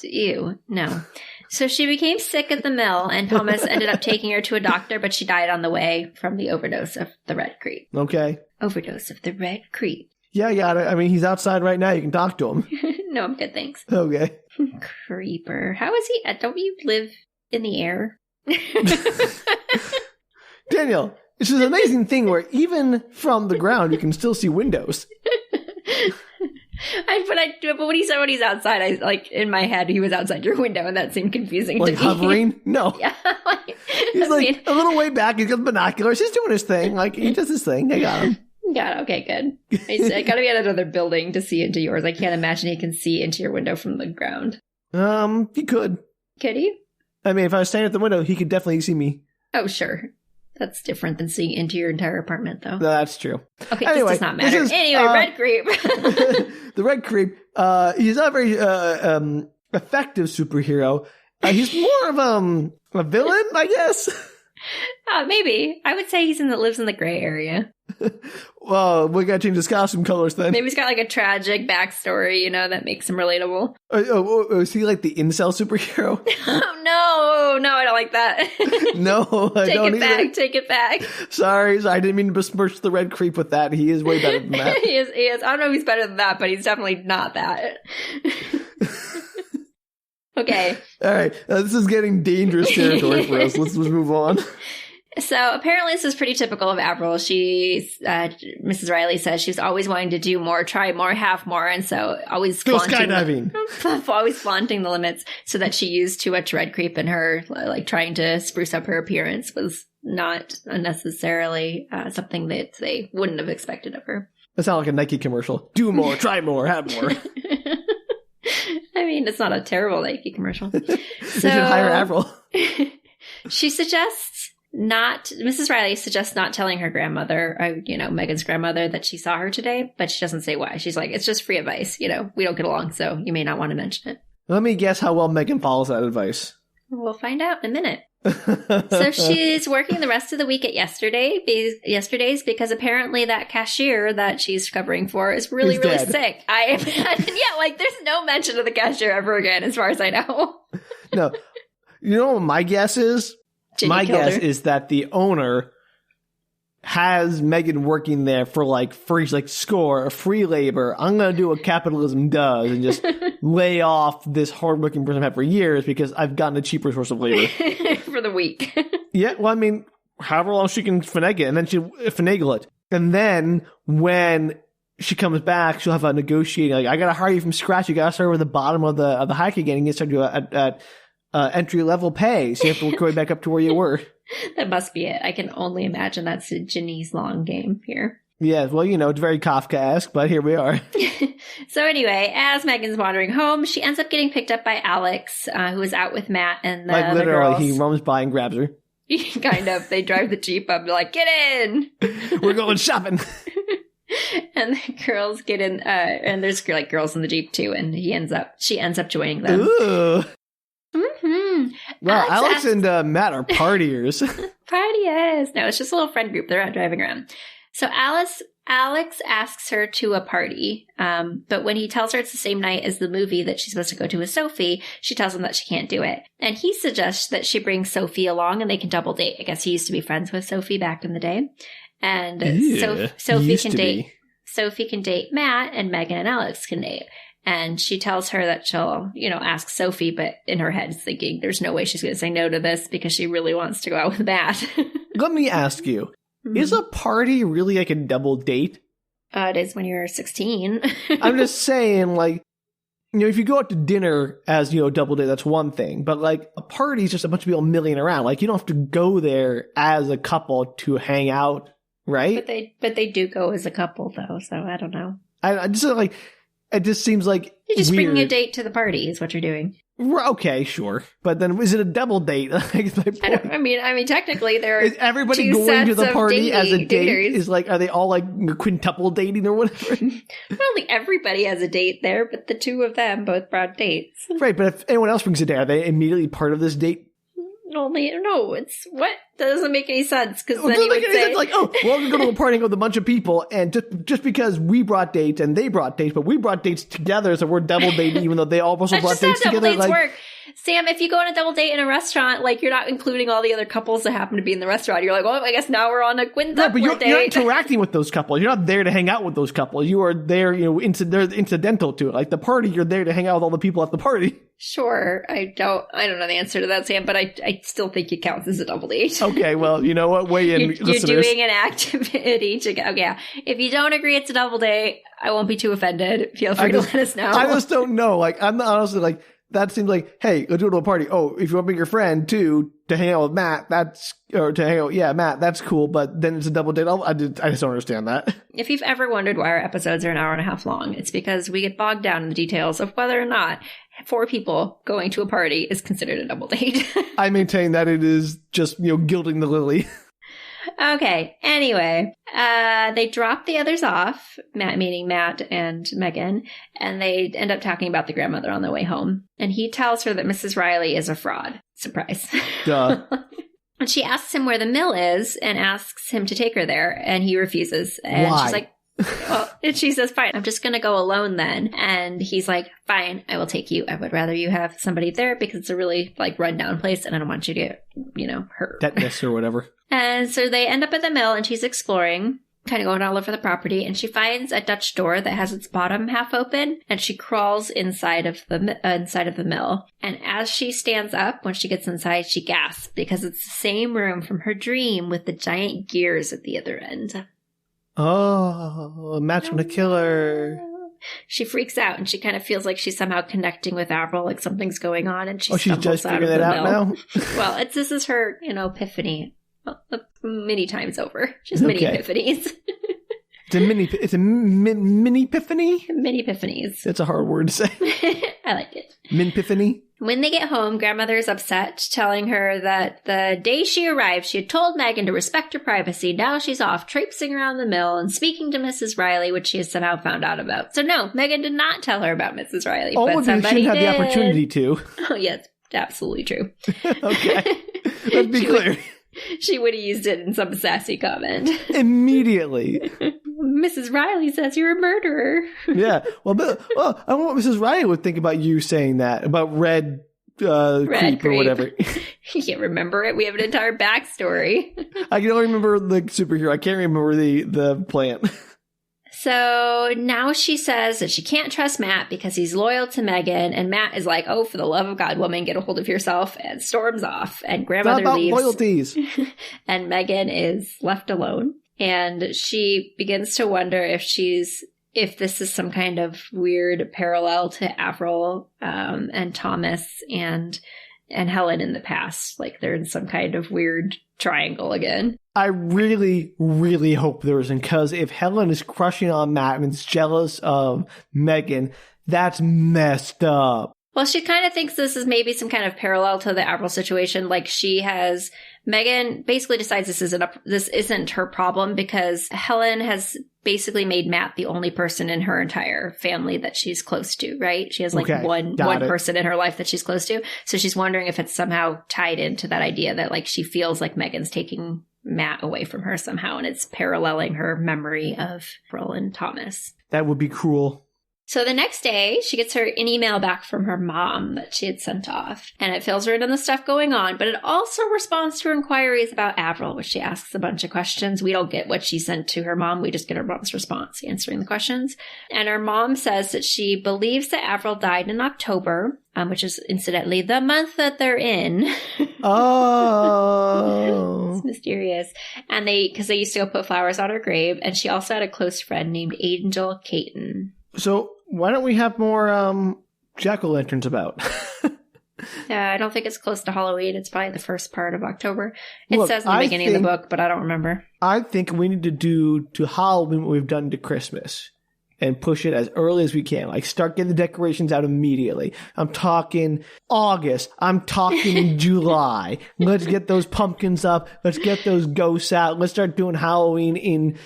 Ew, no. So she became sick at the mill, and Thomas ended up taking her to a doctor, but she died on the way from the overdose of the red creep. Okay. Overdose of the red creep. Yeah, I got it. I mean, he's outside right now. You can talk to him. No, I'm good, thanks. Okay. Creeper. How is he? Don't you live in the air? Danielle, it's an amazing thing where even from the ground, you can still see windows. But when he said when he's outside, I like in my head he was outside your window, and that seemed confusing to me. Like hovering? No. Yeah, he's like a little way back. He's got binoculars. He's doing his thing. Like he does his thing. I got him. Yeah. Okay. Good. I got to be at another building to see into yours. I can't imagine he can see into your window from the ground. He could. Could he? I mean, if I was standing at the window, he could definitely see me. Oh, sure. That's different than seeing into your entire apartment, though. That's true. Okay, anyway, this does not matter. Red creep. The red creep. He's not a very effective superhero. He's more of a villain, I guess. Maybe. I would say lives in the gray area. Well, we gotta change his costume colors then. Maybe he's got like a tragic backstory, that makes him relatable. Is he like the incel superhero? Oh, no, I don't like that. No, I don't either. Take it back. Sorry, I didn't mean to besmirch the red creep with that. He is way better than that. He is. I don't know if he's better than that, but he's definitely not that. Okay. All right. This is getting dangerous territory for us. Let's move on. So apparently this is pretty typical of Avril. Mrs. Riley says she's always wanting to do more, try more, have more, and so always go skydiving. Always flaunting the limits, so that she used too much red creep in her, like trying to spruce up her appearance was not unnecessarily something that they wouldn't have expected of her. That sounds like a Nike commercial. Do more, try more, have more. I mean, it's not a terrible Nike commercial. So, they should hire Avril. Mrs. Riley suggests not telling her grandmother, Megan's grandmother, that she saw her today, but she doesn't say why. She's like, it's just free advice. We don't get along, so you may not want to mention it. Let me guess how well Megan follows that advice. We'll find out in a minute. So she's working the rest of the week at Yesterday's because apparently that cashier that she's covering for is really sick. There's no mention of the cashier ever again, as far as I know. No. You know what my guess is? My guess is that the owner has Megan working there for free, free labor. I'm going to do what capitalism does and just lay off this hardworking person I've had for years because I've gotten a cheaper source of labor. For the week. Yeah, well, I mean, however long she can finagle it, and then she'll finagle it. And then when she comes back, she'll have a negotiating, I got to hire you from scratch. You got to start with the bottom of the hike again and get started at entry-level pay, so you have to work your way back up to where you were. That must be it. I can only imagine that's Ginny's long game here. Yeah, well, it's very Kafkaesque, but here we are. So anyway, as Megan's wandering home, she ends up getting picked up by Alex, who is out with Matt and the other girls. He roams by and grabs her. Kind of. They drive the Jeep up. They're like, get in! We're going shopping! And the girls get in, and there's girls in the Jeep too, and she ends up joining them. Ooh! Mm-hmm. Well, Alex and Matt are partiers. Partiers. No, it's just a little friend group. They're out driving around. So Alex asks her to a party, but when he tells her it's the same night as the movie that she's supposed to go to with Sophie, she tells him that she can't do it. And he suggests that she bring Sophie along and they can double date. I guess he used to be friends with Sophie back in the day. And Sophie can date Matt, and Megan and Alex can date. And she tells her that she'll, ask Sophie, but in her head is thinking there's no way she's going to say no to this because she really wants to go out with Matt. Let me ask you. Is a party really like a double date? It is when you're 16. I'm just saying, like, if you go out to dinner as, double date, that's one thing. But, like, a party is just a bunch of people milling around. Like, you don't have to go there as a couple to hang out, right? But they do go as a couple, though, so I don't know. I just, like, it just seems like you're just weird. Bringing a date to the party is what you're doing. Okay, sure. But then is it a double date? I mean, technically there are is everybody going to the party as a date? Is like, are they all like quintuple dating or whatever? I don't think everybody has a date there, but the two of them both brought dates. Right, but if anyone else brings a date, are they immediately part of this date? No, it's what? That doesn't make any sense, because then you would say... Like, we're going to go to a party with a bunch of people, and just because we brought dates and they brought dates, but we brought dates together, so we're double dating, even though they also brought dates together. That's just how double dates work. Sam, if you go on a double date in a restaurant, like, you're not including all the other couples that happen to be in the restaurant. You're like, well, I guess now we're on a quintuple date. But you're interacting with those couples. You're not there to hang out with those couples. You are there, they're incidental to it. Like, the party, you're there to hang out with all the people at the party. Sure. I don't know the answer to that, Sam, but I still think it counts as a double date. Okay, well, you know what? Weigh in, you're doing an activity together. Okay, yeah. If you don't agree it's a double date, I won't be too offended. Feel free to let us know. I just don't know. Like, I'm honestly like, that seems like, hey, let's go to a party. Oh, if you want to bring your friend too to hang out with Matt, Matt, that's cool. But then it's a double date. I just don't understand that. If you've ever wondered why our episodes are an hour and a half long, it's because we get bogged down in the details of whether or not 4 people going to a party is considered a double date. I maintain that it is just, gilding the lily. Okay, anyway, they drop the others off, meaning Matt and Megan, and they end up talking about the grandmother on the way home. And he tells her that Mrs. Riley is a fraud. Surprise. Duh. And she asks him where the mill is and asks him to take her there, and he refuses. And Why? She's like, well, and she says, fine, I'm just going to go alone then. And he's like, fine, I will take you. I would rather you have somebody there because it's a really rundown place and I don't want you to, hurt. Tetanus or whatever. And so they end up at the mill and she's exploring, kind of going all over the property, and she finds a Dutch door that has its bottom half open, and she crawls inside of the mill. And as she stands up, when she gets inside, she gasps because it's the same room from her dream with the giant gears at the other end. Oh, a match with a killer. She freaks out and she kind of feels like she's somehow connecting with Avril, like something's going on, and she's just figuring that out now? Well, this is her, epiphany. Well, many times over. Just many epiphanies. It's a mini epiphany? Mini epiphanies. That's a hard word to say. I like it. Min-piphany? When they get home, grandmother is upset, telling her that the day she arrived, she had told Megan to respect her privacy. Now she's off traipsing around the mill and speaking to Mrs. Riley, which she has somehow found out about. So no, Megan did not tell her about Mrs. Riley, but somebody did. She had the opportunity to. Oh, yes, absolutely true. Okay. Let's be clear. She would have used it in some sassy comment. Immediately. Mrs. Riley says you're a murderer. Yeah. Well, I wonder what Mrs. Riley would think about you saying that, about Red Creep or whatever. You can't remember it. We have an entire backstory. I can only remember the superhero. I can't remember the plant. So now she says that she can't trust Matt because he's loyal to Megan, and Matt is like, oh, for the love of God, woman, get a hold of yourself, and storms off, and grandmother leaves. Loyalties. And Megan is left alone, and she begins to wonder if this is some kind of weird parallel to Avril and Thomas and Helen in the past, like they're in some kind of weird triangle again. I really, really hope there isn't, because if Helen is crushing on Matt and is jealous of Megan, that's messed up. Well, she kind of thinks this is maybe some kind of parallel to the Avril situation. Like Megan basically decides this isn't her problem because Helen has basically made Matt the only person in her entire family that she's close to, right? She has one person in her life that she's close to. So she's wondering if it's somehow tied into that idea that she feels like Megan's taking Matt away from her somehow, and it's paralleling her memory of Avril and Thomas. That would be cruel. So the next day, she gets an email back from her mom that she had sent off, and it fills her in on the stuff going on, but it also responds to her inquiries about Avril, which she asks a bunch of questions. We don't get what she sent to her mom. We just get her mom's response answering the questions. And her mom says that she believes that Avril died in October, which is incidentally the month that they're in. Oh. It's mysterious. And because they used to go put flowers on her grave, and she also had a close friend named Angel Caton. So why don't we have more jack-o'-lanterns about? I don't think it's close to Halloween. It's probably the first part of October. It says in the beginning of the book, but I don't remember. I think we need to do to Halloween what we've done to Christmas and push it as early as we can. Like, start getting the decorations out immediately. I'm talking August. I'm talking July. Let's get those pumpkins up. Let's get those ghosts out. Let's start doing Halloween in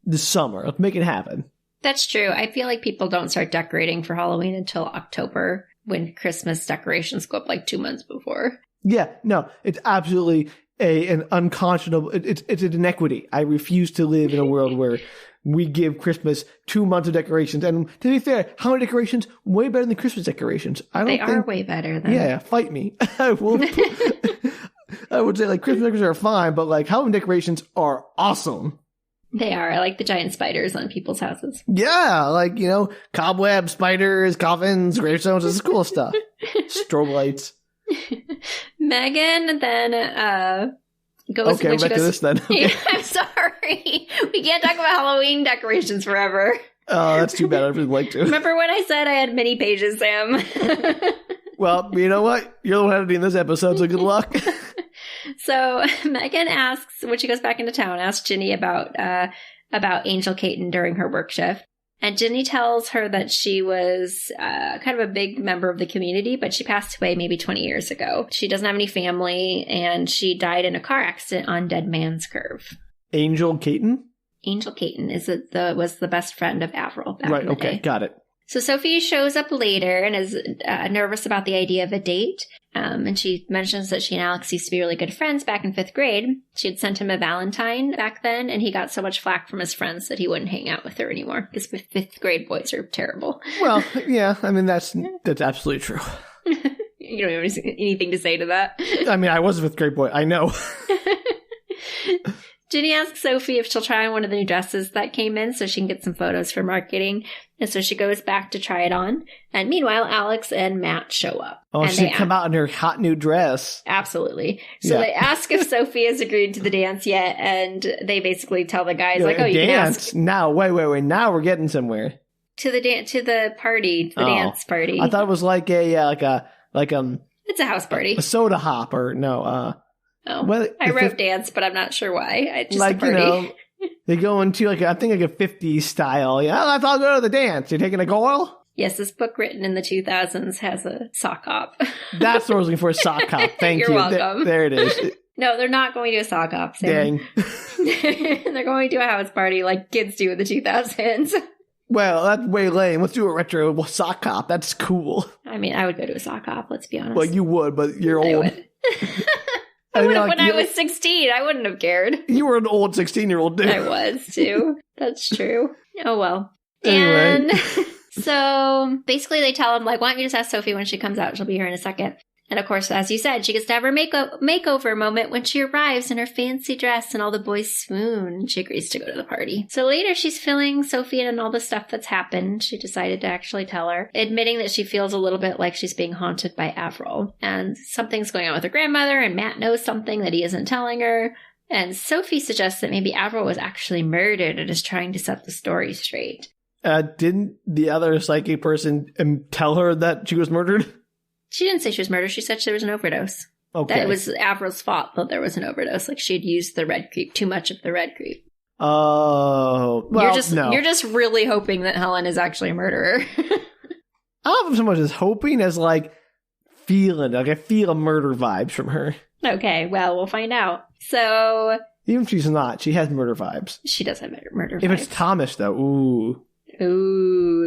the summer. Let's make it happen. That's true. I feel like people don't start decorating for Halloween until October, when Christmas decorations go up like 2 months before. Yeah, no, it's absolutely an unconscionable, it's an inequity. I refuse to live in a world where we give Christmas 2 months of decorations. And to be fair, Halloween decorations, way better than Christmas decorations. They are way better than. Yeah, fight me. I would say like Christmas decorations are fine, but like Halloween decorations are awesome. They are. I like the giant spiders on people's houses. Yeah, like, cobwebs, spiders, coffins, gravestones, this is cool stuff. Strobe lights. Megan then goes... Okay, back to this then. Okay. Yeah, I'm sorry. We can't talk about Halloween decorations forever. Oh, that's too bad. I really like to. Remember when I said I had many pages, Sam? Well, you know what? You're the one editing this episode, so good luck. So Megan asks, when she goes back into town, asks Ginny about Angel Caton during her work shift. And Ginny tells her that she was kind of a big member of the community, but she passed away maybe 20 years ago. She doesn't have any family, and she died in a car accident on Dead Man's Curve. Angel Caton? Angel Caton was the best friend of Avril back right, in the okay, day. Got it. So Sophie shows up later and is nervous about the idea of a date. And she mentions that she and Alex used to be really good friends back in 5th grade. She had sent him a Valentine back then, and he got so much flack from his friends that he wouldn't hang out with her anymore, because 5th grade boys are terrible. Well, yeah, I mean, that's absolutely true. You don't have anything to say to that. I mean, I was a 5th grade boy. I know. Ginny asks Sophie if she'll try on one of the new dresses that came in so she can get some photos for marketing. And so she goes back to try it on. And meanwhile, Alex and Matt show up. Oh, she'd come out in her hot new dress. Absolutely. So they ask if Sophie has agreed to the dance yet. And they basically tell the guys, you can ask. Now, wait. Now we're getting somewhere. To the dance party. I thought it was like it's a house party. A soda hop or no, well, I wrote dance, but I'm not sure why. It's just a party. They go into I think a 50s style. Yeah, let's all go to the dance. You're taking a girl? Yes, this book written in the 2000s has a sock hop. That's what I was looking for, a sock hop. Thank you. You're welcome. There it is. No, they're not going to a sock hop, Sam. Dang. They're going to a house party like kids do in the 2000s. Well, that's way lame. Let's do a retro sock hop. That's cool. I mean, I would go to a sock hop, let's be honest. Well, you would, but you're old. I would have when I was 16. I wouldn't have cared. You were an old 16-year-old dude. I was, too. That's true. Oh, well. Anyway. And so basically they tell him, like, why don't you just ask Sophie when she comes out? She'll be here in a second. And of course, as you said, she gets to have her makeover moment when she arrives in her fancy dress and all the boys swoon. She agrees to go to the party. So later she's filling Sophie in on all the stuff that's happened. She decided to actually tell her, admitting that she feels a little bit like she's being haunted by Avril. And something's going on with her grandmother, and Matt knows something that he isn't telling her. And Sophie suggests that maybe Avril was actually murdered and is trying to set the story straight. Didn't the other psychic person tell her that she was murdered? She didn't say she was murdered. She said there was an overdose. Okay. That it was Avril's fault that there was an overdose. Like she had used the red creep, too much of the red creep. Oh, well, You're just really hoping that Helen is actually a murderer. I don't know if so much as hoping as like feeling. Like I feel murder vibes from her. Okay, well, we'll find out. So even if she's not, she has murder vibes. She does have murder vibes. If it's Thomas, though, ooh,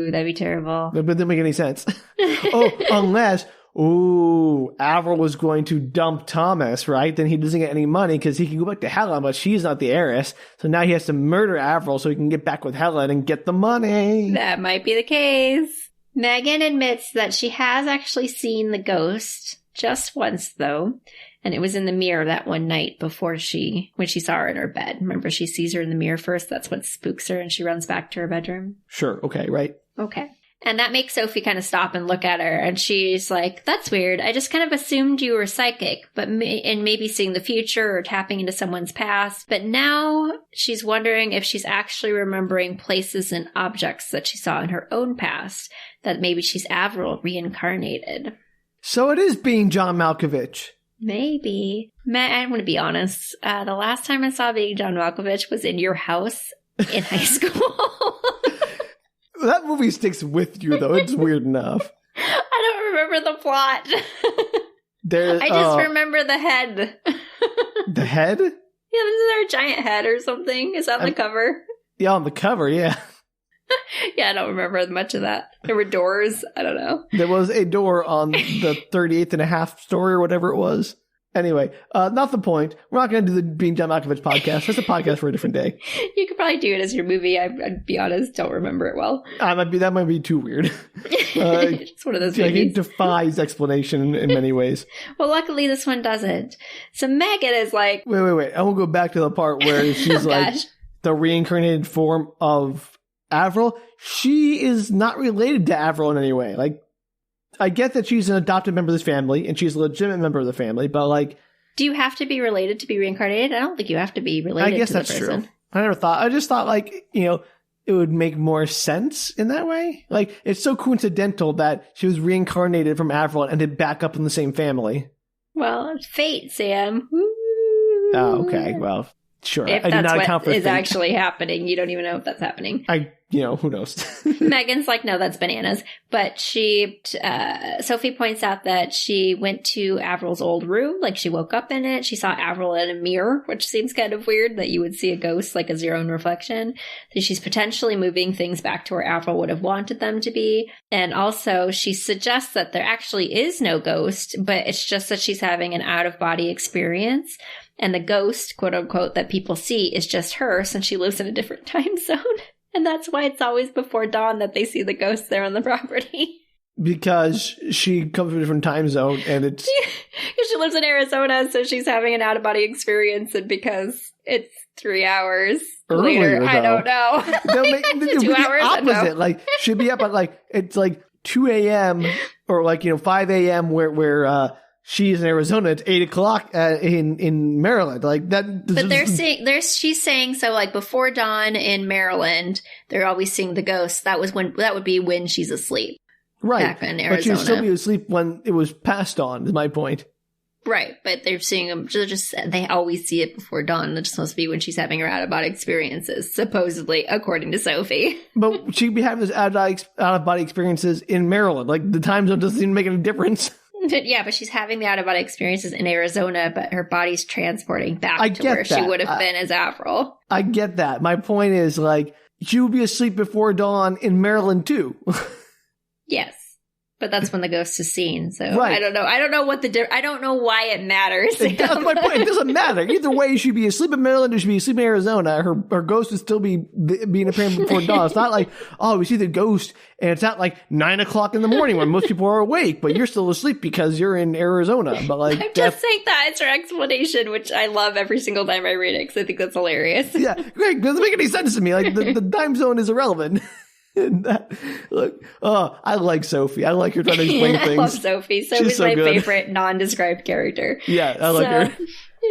that'd be terrible. That doesn't make any sense. Oh, unless. ooh, Avril was going to dump Thomas, right? Then he doesn't get any money because he can go back to Helen, but she's not the heiress. So now he has to murder Avril so he can get back with Helen and get the money. That might be the case. Megan admits that she has actually seen the ghost just once, though. And it was in the mirror that one night when she saw her in her bed. Remember, she sees her in the mirror first. That's what spooks her, and she runs back to her bedroom. Sure. Okay. Right. Okay. And that makes Sophie kind of stop and look at her. And she's like, that's weird. I just kind of assumed you were psychic, and maybe seeing the future or tapping into someone's past. But now she's wondering if she's actually remembering places and objects that she saw in her own past, that maybe she's Avril reincarnated. So it is being John Malkovich. Maybe. I'm going to be honest. The last time I saw Being John Malkovich was in your house in high school. That movie sticks with you, though. It's weird enough. I don't remember the plot. I just remember the head. The head? Yeah, isn't there a giant head or something? Is that on the cover? Yeah, on the cover, yeah. Yeah, I don't remember much of that. There were doors. I don't know. There was a door on the 38th and a half story or whatever it was. Anyway, not the point. We're not going to do the Being John Malkovich podcast. That's a podcast for a different day. You could probably do it as your movie. I'd be honest, don't remember it well. That might be too weird. It's one of those movies. It defies explanation in many ways. Well, luckily this one doesn't. So Megan is like... Wait. I will go back to the part where she's the reincarnated form of Avril. She is not related to Avril in any way. Like, I get that she's an adopted member of this family, and she's a legitimate member of the family, but like... Do you have to be related to be reincarnated? I don't think you have to be related to the person. I guess that's true. I just thought, like, it would make more sense in that way. Like, it's so coincidental that she was reincarnated from Avril and ended back up in the same family. Well, it's fate, Sam. Woo. Oh, okay. Well, sure. If I did not that's account for what is fate. Actually happening. You don't even know if that's happening. Who knows? Megan's like, no, that's bananas. But Sophie points out that she went to Avril's old room. Like, she woke up in it. She saw Avril in a mirror, which seems kind of weird that you would see a ghost like as your own reflection. So she's potentially moving things back to where Avril would have wanted them to be. And also she suggests that there actually is no ghost, but it's just that she's having an out-of-body experience. And the ghost, quote unquote, that people see is just her, since she lives in a different time zone. And that's why it's always before dawn that they see the ghosts there on the property. Because she comes from a different time zone, and it's... Because she lives in Arizona, so she's having an out-of-body experience, and because it's 3 hours later, I don't know. They'll 2 hours? Opposite. Like, she'd be up at, it's 2 a.m. or 5 a.m. where she's in Arizona. It's 8 o'clock in Maryland. Like that. But she's saying so. Like, before dawn in Maryland, they're always seeing the ghosts. That would be when she's asleep, right? Back in Arizona. But she'd still be asleep when it was passed on. Is my point. Right, but they're seeing them. They always see it before dawn. That just must be when she's having her out-of-body experiences, supposedly, according to Sophie. But she'd be having those out-of-body experiences in Maryland. Like, the time zone doesn't even make any difference. Yeah, but she's having the out-of-body experiences in Arizona, but her body's transporting back to where she would have been as Avril. I get that. My point is, she would be asleep before dawn in Maryland, too. Yes. But that's when the ghost is seen. So right. I don't know. I don't know I don't know why it matters. That's my point. It doesn't matter. Either way, she'd be asleep in Maryland or she'd be asleep in Arizona. Her ghost would still be being apparent before dawn. It's not like, we see the ghost and it's not 9 o'clock in the morning when most people are awake, but you're still asleep because you're in Arizona. But I'm just saying that's her explanation, which I love every single time I read it because I think that's hilarious. Yeah, great. Doesn't make any sense to me. The time zone is irrelevant. I like Sophie. I like her trying to explain things. I love Sophie. Sophie's my favorite non-described character. Yeah, I like her.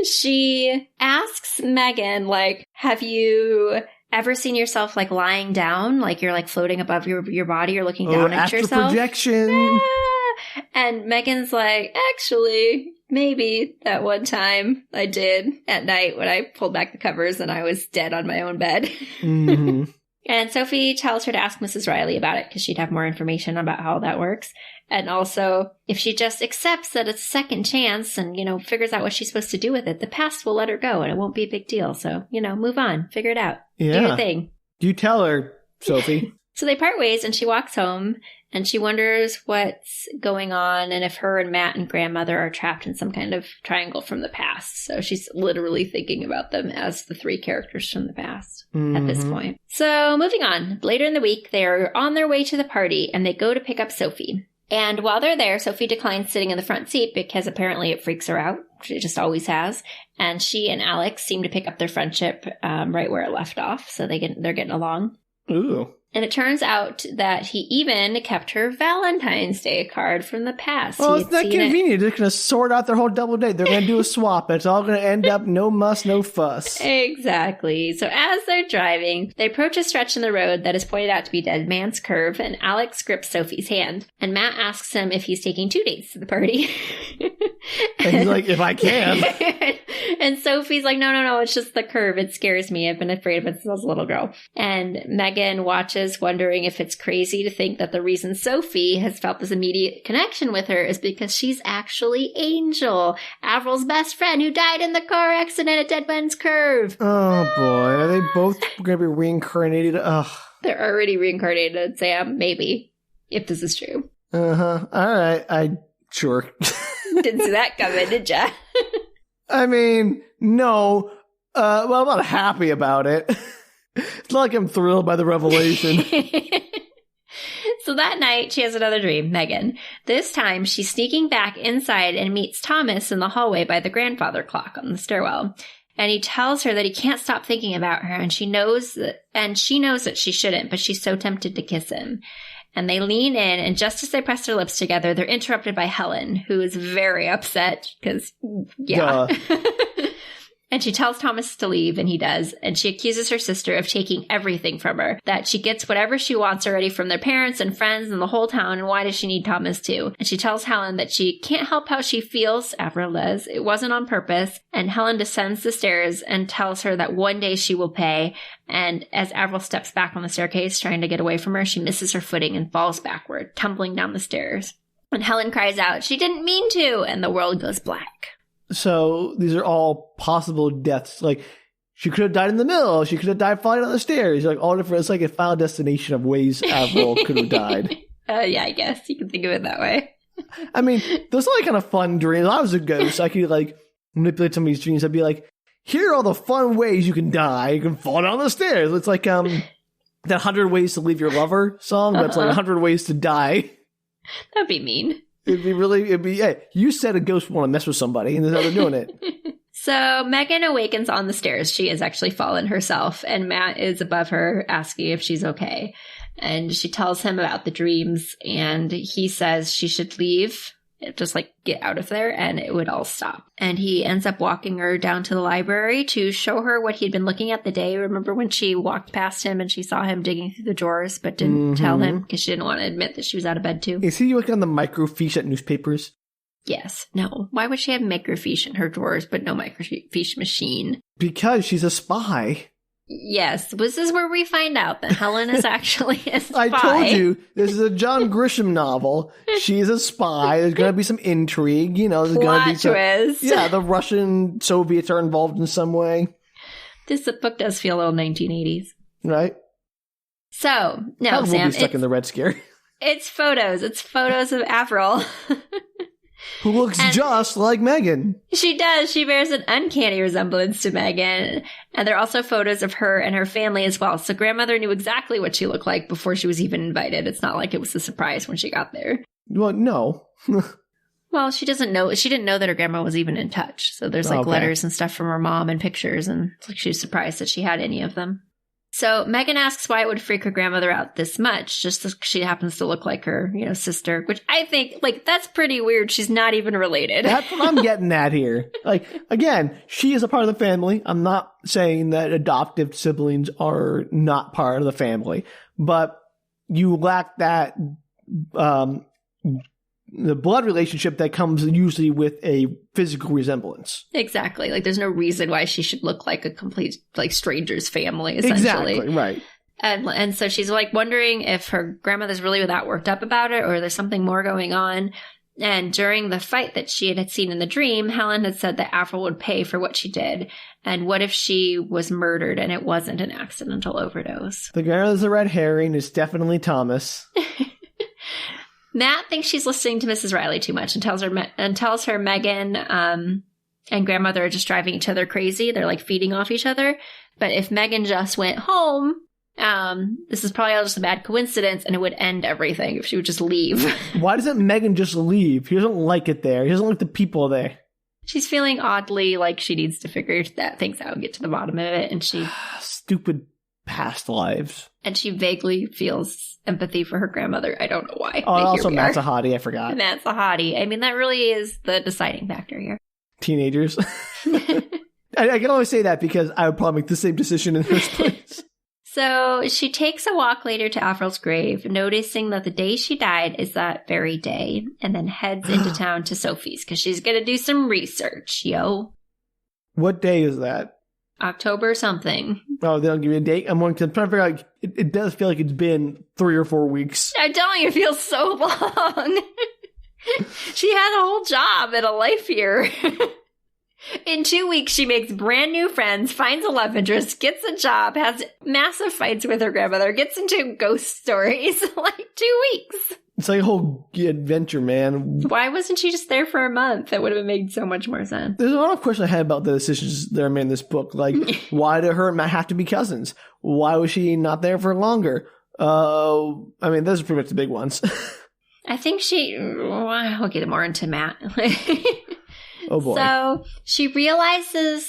She asks Megan, have you ever seen yourself lying down? You're floating above your body, you're looking down at yourself. Astral projection. Ah. And Megan's actually, maybe that one time I did at night when I pulled back the covers and I was dead on my own bed. Mm-hmm. And Sophie tells her to ask Mrs. Riley about it because she'd have more information about how that works. And also, if she just accepts that it's a second chance and, figures out what she's supposed to do with it, the past will let her go and it won't be a big deal. So, move on. Figure it out. Yeah. Do your thing. You tell her, Sophie. So they part ways and she walks home and she wonders what's going on and if her and Matt and grandmother are trapped in some kind of triangle from the past. So she's literally thinking about them as the 3 characters from the past at this point. So moving on. Later in the week, they are on their way to the party and they go to pick up Sophie. And while they're there, Sophie declines sitting in the front seat because apparently it freaks her out. It just always has. And she and Alex seem to pick up their friendship right where it left off. So they're getting along. Ooh. And it turns out that he even kept her Valentine's Day card from the past. Oh, it's not convenient. They're going to sort out their whole double date. They're going to do a swap. It's all going to end up no muss, no fuss. Exactly. So as they're driving, they approach a stretch in the road that is pointed out to be Dead Man's Curve, and Alex grips Sophie's hand. And Matt asks him if he's taking 2 dates to the party. And he's like, if I can. And Sophie's like, no, it's just the curve. It scares me. I've been afraid of it since I was a little girl. And Megan watches, wondering if it's crazy to think that the reason Sophie has felt this immediate connection with her is because she's actually Angel, Avril's best friend who died in the car accident at Dead Man's Curve. Oh, boy. Are they both going to be reincarnated? Ugh. They're already reincarnated, Sam. Maybe. If this is true. Uh-huh. All right. Sure. Didn't see that coming, did ya? I mean, no. Well, I'm not happy about it. It's not like I'm thrilled by the revelation. So that night, she has another dream, Megan. This time, she's sneaking back inside and meets Thomas in the hallway by the grandfather clock on the stairwell. And he tells her that he can't stop thinking about her, and she knows that she shouldn't, but she's so tempted to kiss him. And they lean in, and just as they press their lips together, they're interrupted by Helen, who is very upset because, yeah. And she tells Thomas to leave, and he does. And she accuses her sister of taking everything from her, that she gets whatever she wants already from their parents and friends and the whole town, and why does she need Thomas too? And she tells Helen that she can't help how she feels, Avril does. It wasn't on purpose. And Helen descends the stairs and tells her that one day she will pay. And as Avril steps back on the staircase, trying to get away from her, she misses her footing and falls backward, tumbling down the stairs. And Helen cries out, "She didn't mean to!" And the world goes black. So these are all possible deaths. Like, she could have died in the middle. She could have died falling down the stairs. Like, all different. It's like a final destination of ways Avril could have died. Yeah, I guess you can think of it that way. I mean, those are like kind of fun dreams. If I was a ghost, I could like manipulate somebody's dreams. I'd be like, here are all the fun ways you can die. You can fall down the stairs. It's like that 100 Ways to Leave Your Lover song. That's like 100 ways to die. That'd be mean. It'd be, hey, you said a ghost would want to mess with somebody, and that's how they're doing it. So Megan awakens on the stairs. She has actually fallen herself, and Matt is above her asking if she's okay. And she tells him about the dreams, and he says she should leave, just like get out of there, and it would all stop. And he ends up walking her down to the library to show her what he'd been looking at the day. Remember when she walked past him and she saw him digging through the drawers, but didn't tell him because she didn't want to admit that she was out of bed too? Is he looking on the microfiche at newspapers? Yes. No. Why would she have microfiche in her drawers but no microfiche machine? Because she's a spy. Yes, this is where we find out that Helen is actually a spy. I told you, this is a John Grisham novel. She's a spy. There's going to be some intrigue. You know, there's going to be some twist. Yeah, the Russian Soviets are involved in some way. This book does feel a little 1980s. Right? So, no, Helen Sam. will be stuck in the Red Scare. It's photos. It's photos of Avril. Who looks just like Megan. She does. She bears an uncanny resemblance to Megan. And there are also photos of her and her family as well. So grandmother knew exactly what she looked like before she was even invited. It's not like it was a surprise when she got there. Well, no. Well, she doesn't know. She didn't know that her grandma was even in touch. So there's like letters and stuff from her mom and pictures. And it's like she was surprised that she had any of them. So Megan asks why it would freak her grandmother out this much, just as she happens to look like her, sister, which I think, like, that's pretty weird. She's not even related. That's what I'm getting at here. Like, again, she is a part of the family. I'm not saying that adoptive siblings are not part of the family, but you lack that, the blood relationship that comes usually with a physical resemblance. Exactly. Like, there's no reason why she should look like a complete, like, stranger's family, essentially. Exactly, right. And so she's, like, wondering if her grandmother's really that worked up about it or there's something more going on. And during the fight that she had seen in the dream, Helen had said that Avril would pay for what she did. And what if she was murdered and it wasn't an accidental overdose? The girl is a red herring. It's definitely Thomas. Matt thinks she's listening to Mrs. Riley too much and tells her Megan and grandmother are just driving each other crazy. They're like feeding off each other. But if Megan just went home, this is probably all just a bad coincidence and it would end everything if she would just leave. Why doesn't Megan just leave? He doesn't like it there. He doesn't like the people there. She's feeling oddly like she needs to figure things out and get to the bottom of it. And she... Stupid past lives. And she vaguely feels empathy for her grandmother. I don't know why. Oh, also Matt's a hottie. I forgot. Matt's a hottie. I mean, that really is the deciding factor here. Teenagers. I can always say that because I would probably make the same decision in the first place. So she takes a walk later to Avril's grave, noticing that the day she died is that very day, and then heads into town to Sophie's because she's going to do some research, yo. What day is that? October something. Oh, they don't give me a date? I'm trying to figure out, like, it does feel like it's been 3 or 4 weeks. I'm telling you, it feels so long. She has a whole job and a life here. In 2 weeks, she makes brand new friends, finds a love interest, gets a job, has massive fights with her grandmother, gets into ghost stories. Like 2 weeks. It's like a whole adventure, man. Why wasn't she just there for a month? That would have made so much more sense. There's a lot of questions I had about the decisions that are made in this book. Like, why did her and Matt have to be cousins? Why was she not there for longer? I mean, those are pretty much the big ones. I think I'll get more into Matt. Oh boy. So she realizes,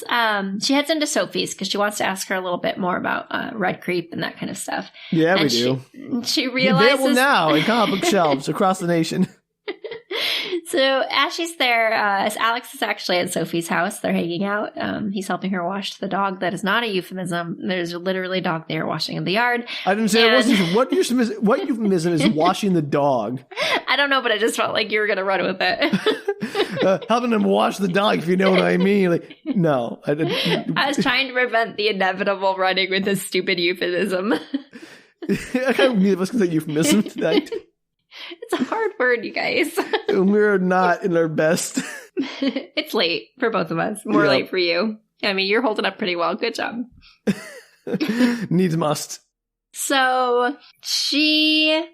she heads into Sophie's because she wants to ask her a little bit more about Red Creep and that kind of stuff. Yeah, we do. She realizes... Available now in comic book shelves across the nation. So as she's there, Alex is actually at Sophie's house. They're hanging out. He's helping her wash the dog. That is not a euphemism. There's literally a dog there washing in the yard. I didn't say it wasn't. What euphemism is washing the dog? I don't know, but I just felt like you were going to run with it. Helping him wash the dog, if you know what I mean. Like, no. I was trying to prevent the inevitable running with this stupid euphemism. I kind of need of us can say euphemism tonight. It's a hard word, you guys. We're not in our best. It's late for both of us. More late for you. I mean, you're holding up pretty well. Good job. Needs must. So she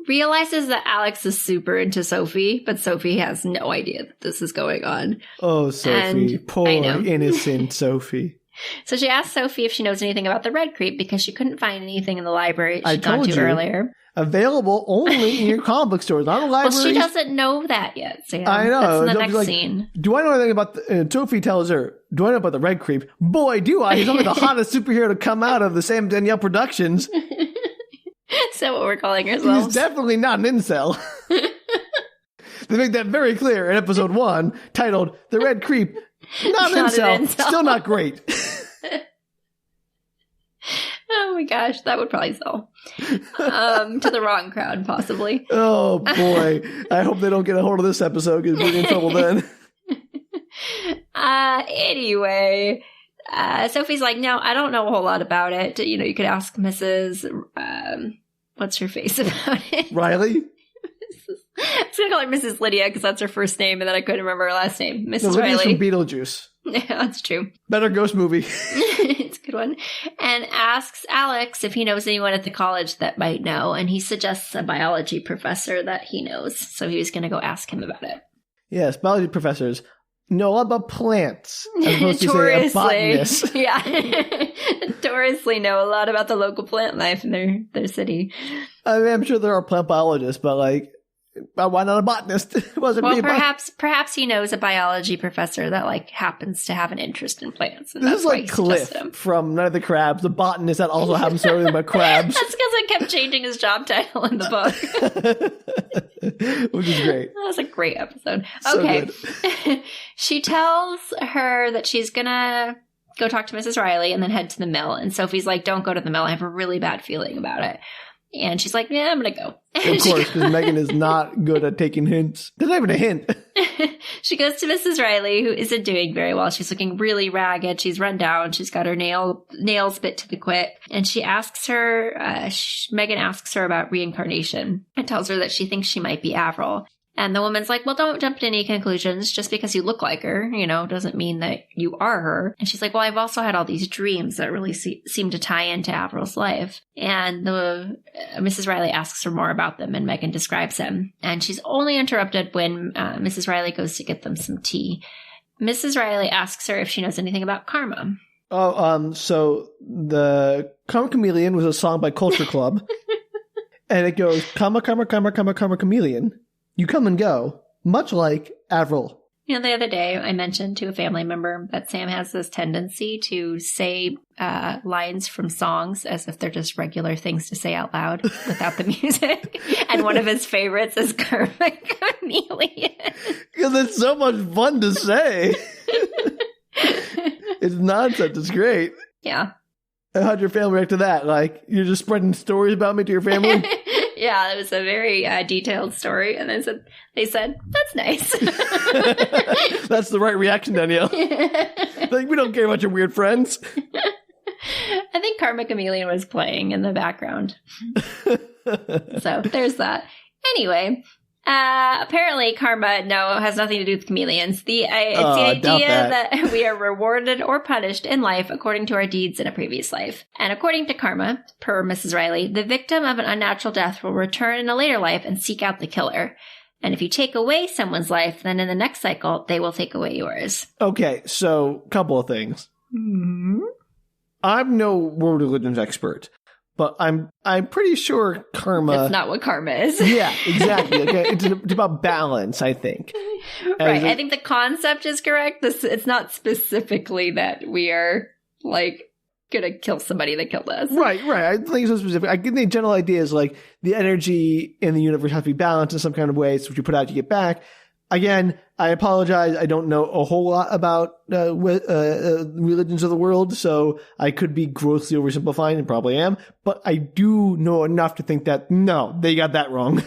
realizes that Alex is super into Sophie, but Sophie has no idea that this is going on. Oh, Sophie. Poor innocent Sophie. So she asks Sophie if she knows anything about the Red Creep because she couldn't find anything in the library she'd gone to earlier. Available only in your comic book stores, not in libraries. Well, she doesn't know that yet, Sam. I know. That's in the next scene. Do I know anything about Sophie tells her, do I know about the Red Creep? Boy, do I. He's only the hottest superhero to come out of the Sam Danielle Productions. Is that what we're calling ourselves? He's definitely not an incel. They make that very clear in episode 1, titled The Red Creep. Not an incel. Still not great. Oh my gosh, that would probably sell. To the wrong crowd, possibly. Oh boy. I hope they don't get a hold of this episode because we're in trouble then. Anyway, Sophie's like, no, I don't know a whole lot about it. You know, you could ask Mrs. What's her face about it? Riley? I was going to call her Mrs. Lydia because that's her first name and then I couldn't remember her last name. Mrs. Lydia's Riley. from Beetlejuice. Yeah, that's true. Better ghost movie. It's a good one. And asks Alex if he knows anyone at the college that might know. And he suggests a biology professor that he knows. So he was going to go ask him about it. Yes, biology professors know a lot about plants. As opposed to say a botanist. Yeah. Notoriously know a lot about the local plant life in their city. I mean, I'm sure there are plant biologists, but like, why not a botanist? Perhaps he knows a biology professor that like happens to have an interest in plants. And this is like Cliff from Night of the Crabs, the botanist that also happens to know everything about crabs. That's because I kept changing his job title in the book. Which is great. That was a great episode. So okay. She tells her that she's gonna go talk to Mrs. Riley and then head to the mill. And Sophie's like, don't go to the mill. I have a really bad feeling about it. And she's like, yeah, I'm going to go. Of course, because Megan is not good at taking hints. There's not even a hint. She goes to Mrs. Riley, who isn't doing very well. She's looking really ragged. She's run down. She's got her nails bit to the quick. And she asks her, Megan asks her about reincarnation and tells her that she thinks she might be Avril. And the woman's like, well, don't jump to any conclusions. Just because you look like her, doesn't mean that you are her. And she's like, well, I've also had all these dreams that really seem to tie into Avril's life. And Mrs. Riley asks her more about them, and Megan describes them. And she's only interrupted when Mrs. Riley goes to get them some tea. Mrs. Riley asks her if she knows anything about karma. So the Karma Chameleon was a song by Culture Club. And it goes, karma, karma, karma, karma, karma, chameleon. You come and go, much like Avril. The other day I mentioned to a family member that Sam has this tendency to say lines from songs as if they're just regular things to say out loud without the music. And one of his favorites is Karma Chameleon. Because it's so much fun to say. It's nonsense. It's great. Yeah. How'd your family react to that? Like, you're just spreading stories about me to your family? Yeah, it was a very detailed story. And they said, that's nice. That's the right reaction, Danielle. Like, we don't care about your weird friends. I think Karma Chameleon was playing in the background. So there's that. Anyway, apparently karma, has nothing to do with chameleons. It's the idea that we are rewarded or punished in life according to our deeds in a previous life. And according to karma, per Mrs. Riley, the victim of an unnatural death will return in a later life and seek out the killer. And if you take away someone's life, then in the next cycle, they will take away yours. Okay, so couple of things. Mm-hmm. I'm no world religions expert, but I'm pretty sure karma... That's not what karma is. Yeah, exactly. Okay, it's about balance, I think. Right. I think the concept is correct. It's not specifically that we are, gonna kill somebody that killed us. Right. I think it's so specific. I get the general idea is, the energy in the universe has to be balanced in some kind of way, so what you put out, you get back. Again, I apologize. I don't know a whole lot about religions of the world, so I could be grossly oversimplifying, and probably am. But I do know enough to think that, no, they got that wrong.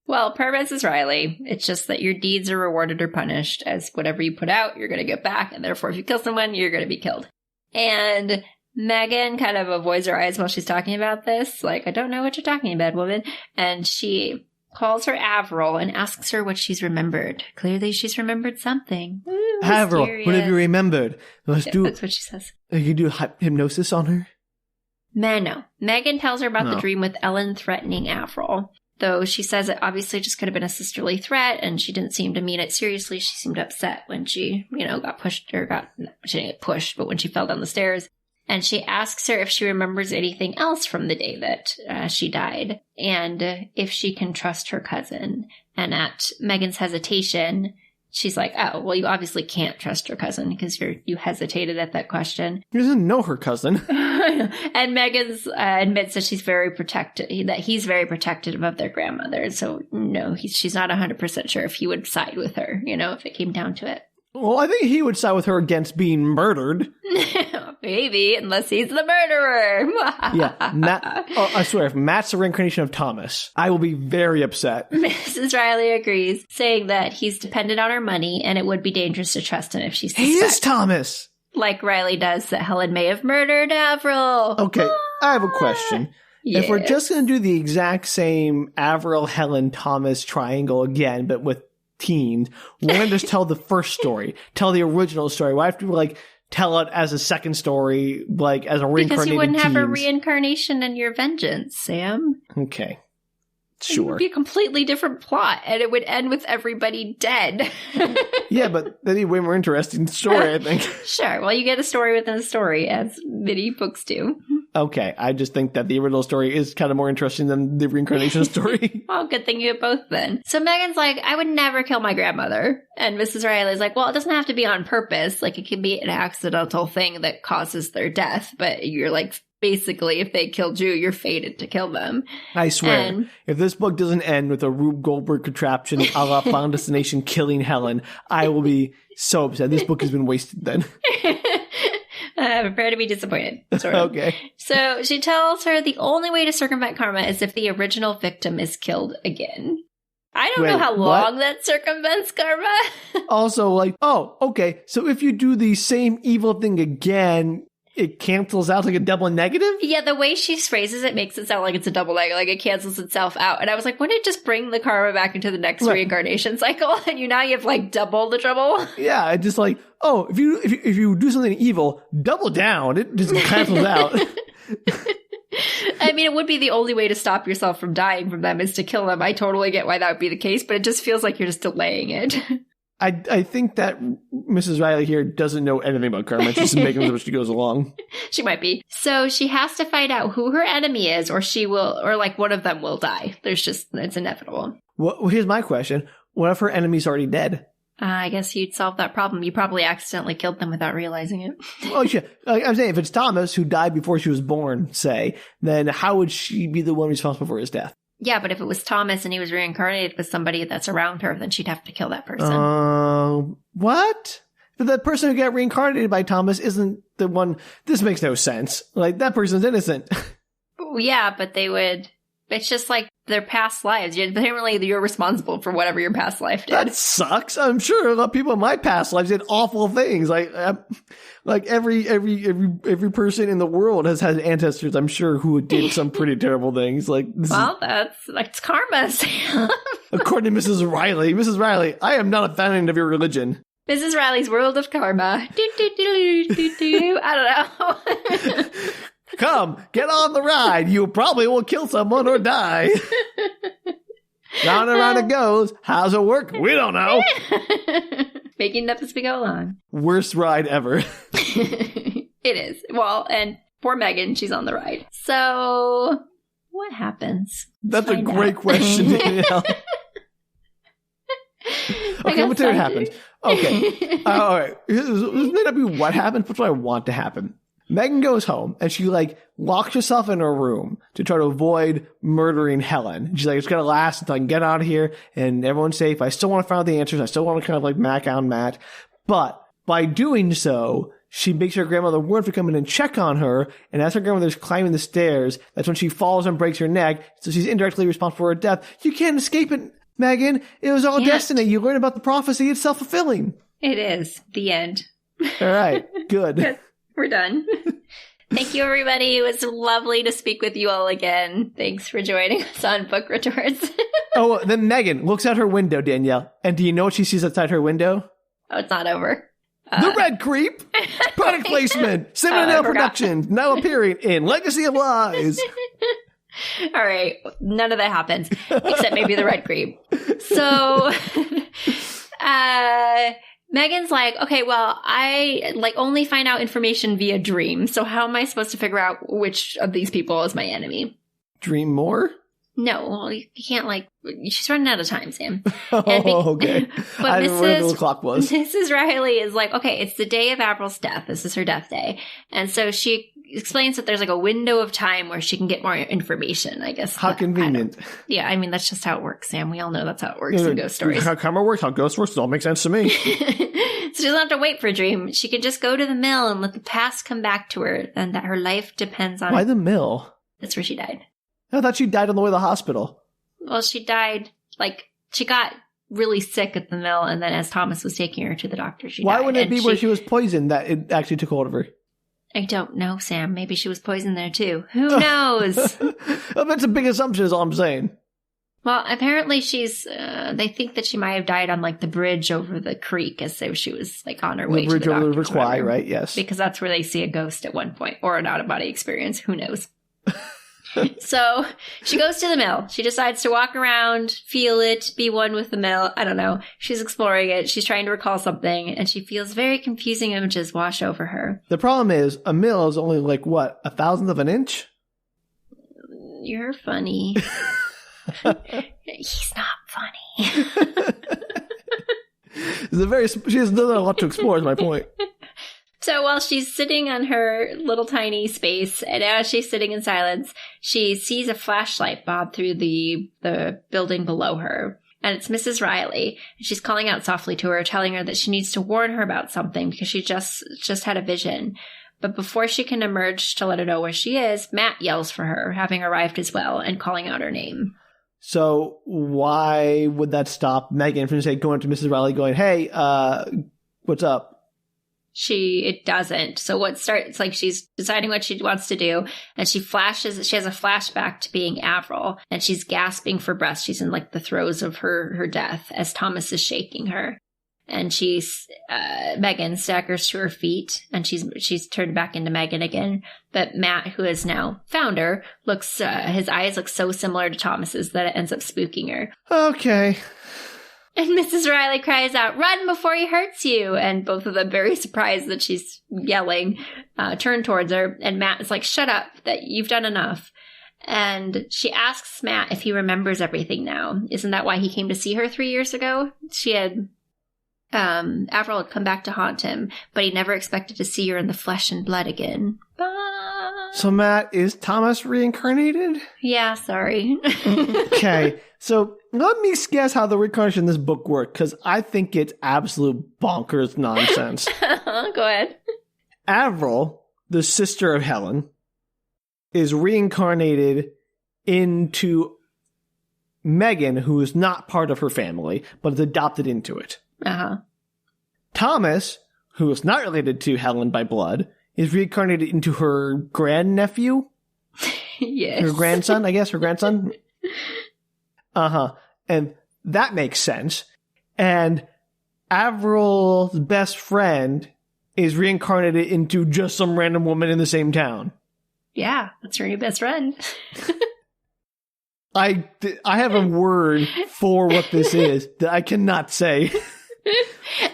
Well, per Mrs. Riley, it's just that your deeds are rewarded or punished, as whatever you put out, you're going to get back, and therefore if you kill someone, you're going to be killed. And Megan kind of avoids her eyes while she's talking about this, I don't know what you're talking about, woman. And she calls her Avril and asks her what she's remembered. Clearly, she's remembered something. Ooh, Avril, what have you remembered? That's what she says. You do hypnosis on her? No. Megan tells her about the dream with Ellen threatening Avril. Though she says it obviously just could have been a sisterly threat, and she didn't seem to mean it seriously. She seemed upset when she, got pushed, she didn't get pushed, but when she fell down the stairs. And she asks her if she remembers anything else from the day that she died, and if she can trust her cousin. And at Megan's hesitation, she's like, oh, well, you obviously can't trust your cousin because you hesitated at that question. He doesn't know her cousin. And Megan's admits that he's very protective of their grandmother. So, no, she's not 100% sure if he would side with her, if it came down to it. Well, I think he would side with her against being murdered. Maybe, unless he's the murderer. Yeah, Matt. I swear, if Matt's the reincarnation of Thomas, I will be very upset. Mrs. Riley agrees, saying that he's dependent on her money and it would be dangerous to trust him if she suspects. He is Thomas! Like Riley does that Helen may have murdered Avril. Okay, I have a question. Yes. If we're just going to do the exact same Avril, Helen, Thomas triangle again, but with teens, we're going to just tell the first story, tell the original story. Why have to tell it as a second story, as a reincarnated Because you wouldn't have a teens? Reincarnation in your vengeance, Sam. Okay. It Sure. would be a completely different plot, and it would end with everybody dead. Yeah, but that'd be a way more interesting story, I think. Sure. Well, you get a story within a story, as many books do. Okay. I just think that the original story is kind of more interesting than the reincarnation story. Well, good thing you have both then. So Megan's like, I would never kill my grandmother. And Mrs. Riley's like, well, it doesn't have to be on purpose. It can be an accidental thing that causes their death. But you're basically, if they killed you, you're fated to kill them. I swear, if this book doesn't end with a Rube Goldberg contraption a la Final Destination killing Helen, I will be so upset. This book has been wasted then. Prepare to be disappointed. Sort of. Okay. So she tells her the only way to circumvent karma is if the original victim is killed again. I don't know how long that circumvents karma. Also, okay, so if you do the same evil thing again, it cancels out like a double negative? Yeah, the way she phrases it makes it sound like it's a double negative, like it cancels itself out. And I was like, wouldn't it just bring the karma back into the next reincarnation cycle? And now you have like double the trouble? Yeah, it's just like, oh, if you do something evil, double down. It just cancels out. I mean, it would be the only way to stop yourself from dying from them is to kill them. I totally get why that would be the case, but it just feels like you're just delaying it. I think that Mrs. Riley here doesn't know anything about karma. She's making it as she goes along. She might be. So she has to find out who her enemy is, or like one of them will die. It's inevitable. Well, here's my question. What if her enemy's already dead? I guess you'd solve that problem. You probably accidentally killed them without realizing it. Oh, yeah. Like I'm saying, if it's Thomas who died before she was born, say, then how would she be the one responsible for his death? Yeah, but if it was Thomas and he was reincarnated with somebody that's around her, then she'd have to kill that person. What? But the person who got reincarnated by Thomas isn't the one. This makes no sense. Like, that person's innocent. Yeah, but they would. It's just like their past lives. Apparently, you're responsible for whatever your past life did. That sucks. I'm sure a lot of people in my past lives did awful things. Like every person in the world has had ancestors, I'm sure, who did some pretty terrible things. That's karma. According to Mrs. Riley. Mrs. Riley, I am not a fan of your religion. Mrs. Riley's world of karma. I don't know. Come, get on the ride. You probably will kill someone or die. Round and round it goes. How's it work? We don't know. Making it up as we go along. Worst ride ever. It is. Well, and poor Megan, she's on the ride. So, what happens? That's a great question, Danielle. Okay, let's see what happens. Okay. All right. This may not be what happens, but what I want to happen. Megan goes home and she locks herself in her room to try to avoid murdering Helen. She's like, it's going to last until I can get out of here and everyone's safe. I still want to find out the answers. I still want to kind of mac on Matt. But by doing so, she makes her grandmother warn to come in and check on her. And as her grandmother's climbing the stairs, that's when she falls and breaks her neck. So she's indirectly responsible for her death. You can't escape it, Megan. It was all destiny. You learn about the prophecy. It's self-fulfilling. It is. The end. All right. Good. We're done. Thank you, everybody. It was lovely to speak with you all again. Thanks for joining us on Book Retorts. Oh, then Megan looks out her window, Danielle. And do you know what she sees outside her window? Oh, it's not over. The Red Creep! Product placement! Cinnamon Productions, now appearing in Legacy of Lies! All right. None of that happens, except maybe the Red Creep. So, Megan's like, okay, well, I only find out information via dream. So how am I supposed to figure out which of these people is my enemy? Dream more? No, well, you can't she's running out of time, Sam. Okay. But I didn't know where the clock was. Mrs. Riley is like, okay, it's the day of Avril's death. This is her death day. And so she explains that there's a window of time where she can get more information, I guess. How convenient. Yeah, I mean, that's just how it works, Sam. We all know that's how it works in ghost stories. How karma works, how ghost works, it all makes sense to me. So she doesn't have to wait for a dream. She can just go to the mill and let the past come back to her, and that her life depends on Why the mill? That's where she died. I thought she died on the way to the hospital. Well, she died, she got really sick at the mill, and then as Thomas was taking her to the doctor, she died. Why wouldn't it be where she was poisoned that it actually took hold of her? I don't know, Sam. Maybe she was poisoned there, too. Who knows? That's a big assumption is all I'm saying. Well, apparently they think that she might have died on, the bridge over the creek as if she was, on her way to the doctor. The bridge over the River Kwai, right? Yes. Because that's where they see a ghost at one point, or an out-of-body experience. Who knows? So she goes to the mill. She decides to walk around, feel it, be one with the mill. I don't know. She's exploring it. She's trying to recall something, and she feels very confusing images wash over her. The problem is, a mill is only 1/1000th of an inch? You're funny. He's not funny. She has not a lot to explore, is my point. So while she's sitting on her little tiny space, and as she's sitting in silence, she sees a flashlight bob through the building below her. And it's Mrs. Riley. And she's calling out softly to her, telling her that she needs to warn her about something because she just had a vision. But before she can emerge to let her know where she is, Matt yells for her, having arrived as well, and calling out her name. So why would that stop Megan from going up to Mrs. Riley going, hey, what's up? it doesn't. So it's like she's deciding what she wants to do, and she has a flashback to being Avril, and she's gasping for breath. She's in like the throes of her death as Thomas is shaking her. And Megan staggers to her feet, and she's turned back into Megan again. But Matt, who has now found her, his eyes look so similar to Thomas's that it ends up spooking her. Okay. And Mrs. Riley cries out, "Run before he hurts you!" And both of them, very surprised that she's yelling, turn towards her. And Matt is like, "Shut up, that you've done enough." And she asks Matt if he remembers everything now. Isn't that why he came to see her 3 years ago? Avril had come back to haunt him, but he never expected to see her in the flesh and blood again. So Matt, is Thomas reincarnated? Yeah, sorry. Okay, so let me guess how the reincarnation in this book worked, because I think it's absolute bonkers nonsense. Go ahead. Avril, the sister of Helen, is reincarnated into Megan, who is not part of her family, but is adopted into it. Uh-huh. Thomas, who is not related to Helen by blood, is reincarnated into her grandnephew? Yes. Her grandson, I guess, her grandson? Uh-huh. And that makes sense. And Avril's best friend is reincarnated into just some random woman in the same town. Yeah, that's her new best friend. I have a word for what this is that I cannot say.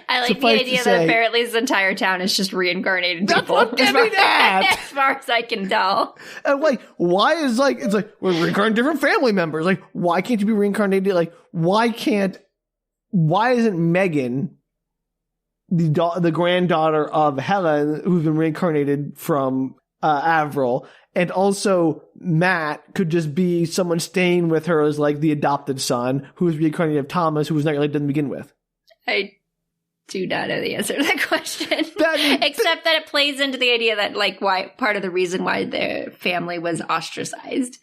I like the idea that apparently this entire town is just reincarnated people. That's what getting at! As far as I can tell. And like, why is like, it's like, we're reincarnating different family members. Like, why can't you be reincarnated? Like, why isn't Megan the granddaughter of Helen, who's been reincarnated from Avril? And also, Matt could just be someone staying with her as like the adopted son, who was reincarnated of Thomas, who was not related to begin with. I do not know the answer to that question. Except that it plays into the idea that, like, why part of the reason why their family was ostracized.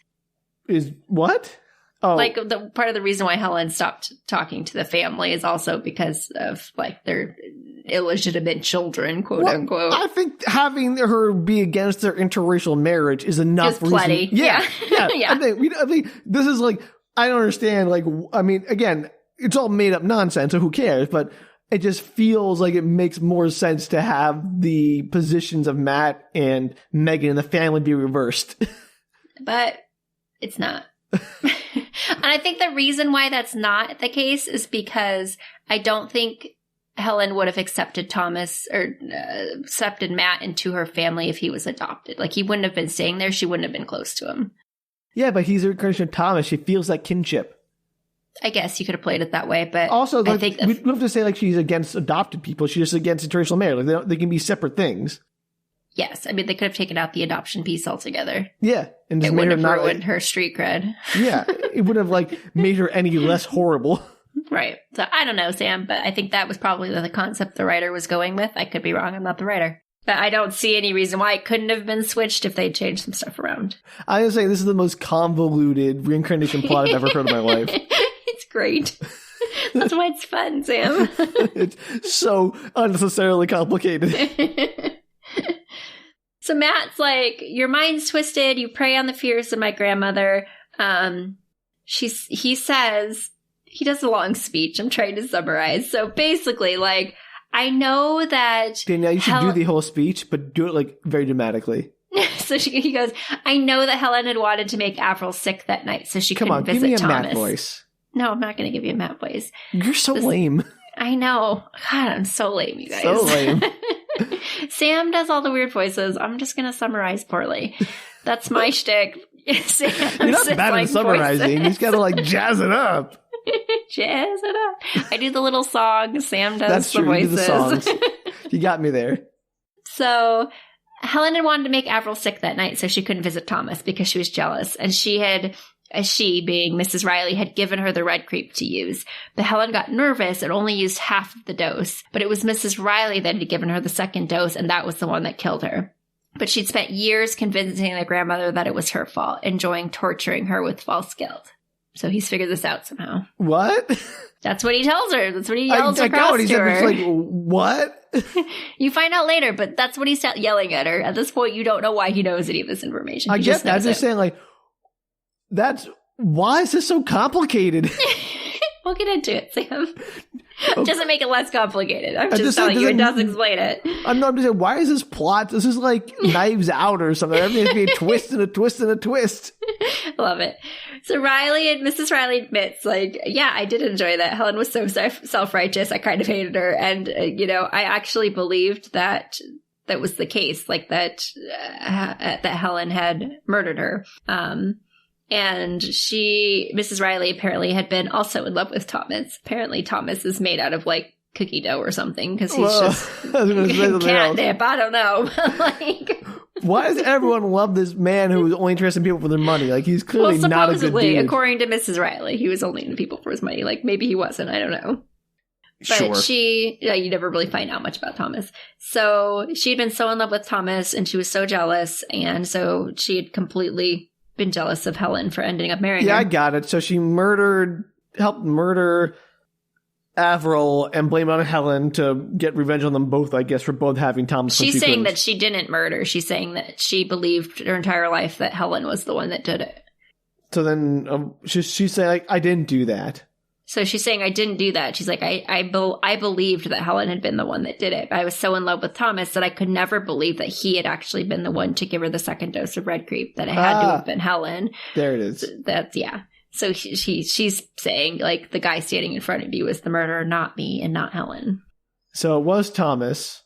Is what? Oh. Like, the part of the reason why Helen stopped talking to the family is also because of, like, their illegitimate children, quote unquote. I think having her be against their interracial marriage is enough reason. Plenty. Yeah. Yeah. I think this is like, I don't understand. Like, I mean, again, it's all made up nonsense, so who cares? But it just feels like it makes more sense to have the positions of Matt and Megan and the family be reversed. But it's not. And I think the reason why that's not the case is because I don't think Helen would have accepted Thomas or accepted Matt into her family if he was adopted. Like, he wouldn't have been staying there. She wouldn't have been close to him. Yeah, but he's a reincarnation of Thomas. She feels that kinship. I guess you could have played it that way, but also, like, I think we don't have to say like she's against adopted people. She's just against interracial marriage. Like, they can be separate things. Yes, I mean, they could have taken out the adoption piece altogether. Yeah, and just it made her wouldn't have not ruined her street cred. Yeah, it would have like made her any less horrible. Right. So I don't know, Sam, but I think that was probably the concept the writer was going with. I could be wrong. I'm not the writer. But I don't see any reason why it couldn't have been switched if they changed some stuff around. I was saying this is the most convoluted reincarnation plot I've ever heard in my life. It's great. That's why it's fun, Sam. It's so unnecessarily complicated. So Matt's like, your mind's twisted. You prey on the fears of my grandmother. He says, he does a long speech. I'm trying to summarize. So basically, like, I know that Danielle, you should do the whole speech, but do it like very dramatically. So he goes, I know that Helen had wanted to make Avril sick that night, so she couldn't visit Thomas. Come on, give me a Matt voice. No, I'm not going to give you a Matt voice. You're so lame. I know. God, I'm so lame, you guys. So lame. Sam does all the weird voices. I'm just going to summarize poorly. That's my shtick. You're not bad at summarizing. You just got to like jazz it up. Jazz it up. I do the little song. Sam does That's the true. voices. You do the songs. You got me there. So Helen had wanted to make Avril sick that night so she couldn't visit Thomas because she was jealous. And she, being Mrs. Riley, had given her the red creep to use. But Helen got nervous and only used half of the dose. But it was Mrs. Riley that had given her the second dose, and that was the one that killed her. But she'd spent years convincing the grandmother that it was her fault, enjoying torturing her with false guilt. So he's figured this out somehow. What? That's what he tells her. That's what he yells across to her. It's like, what? You find out later, but that's what he's yelling at her. At this point, you don't know why he knows any of this information. I get that. I'm just saying, like, why is this so complicated? We'll get into it, Sam. Okay. Doesn't make it less complicated. I'm just telling you, it does explain it. I'm just saying, why is this plot? This is like Knives Out or something. Everything has to be a twist and a twist and a twist. Love it. So Mrs. Riley admits, like, yeah, I did enjoy that. Helen was so self-righteous. I kind of hated her. And, I actually believed that was the case, like that Helen had murdered her. And Mrs. Riley apparently had been also in love with Thomas. Apparently Thomas is made out of like cookie dough or something because he's just catnip. I don't know. Like, why does everyone love this man who was only interested in people for their money? Like, he's clearly not a good dude. According to Mrs. Riley, he was only into people for his money. Like, maybe he wasn't. I don't know. But sure. You never really find out much about Thomas. So she'd been so in love with Thomas and she was so jealous. And so she had completely been jealous of Helen for ending up marrying her. Yeah, I got it. So she helped murder Avril and blame it on Helen to get revenge on them both, I guess, for both having Thomas. She's saying that she didn't murder. She's saying that she believed her entire life that Helen was the one that did it. So then she's saying, like, I didn't do that. So she's saying, I didn't do that. She's like, I believed that Helen had been the one that did it. But I was so in love with Thomas that I could never believe that he had actually been the one to give her the second dose of Red Creep, that it had to have been Helen. There it is. Yeah. So she's saying, like, the guy standing in front of you was the murderer, not me and not Helen. So it was Thomas.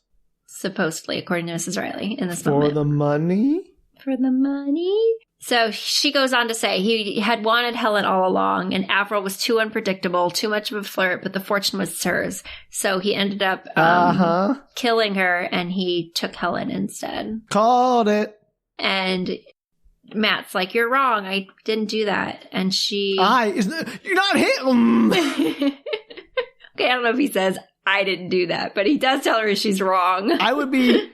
Supposedly, according to Mrs. Riley in this For moment. the money? For the money? So she goes on to say he had wanted Helen all along, and Avril was too unpredictable, too much of a flirt, but the fortune was hers. So he ended up killing her, and he took Helen instead. Called it. And Matt's like, you're wrong. I didn't do that. And she... You're not him! Okay, I don't know if he says, I didn't do that, but he does tell her she's wrong. I would be,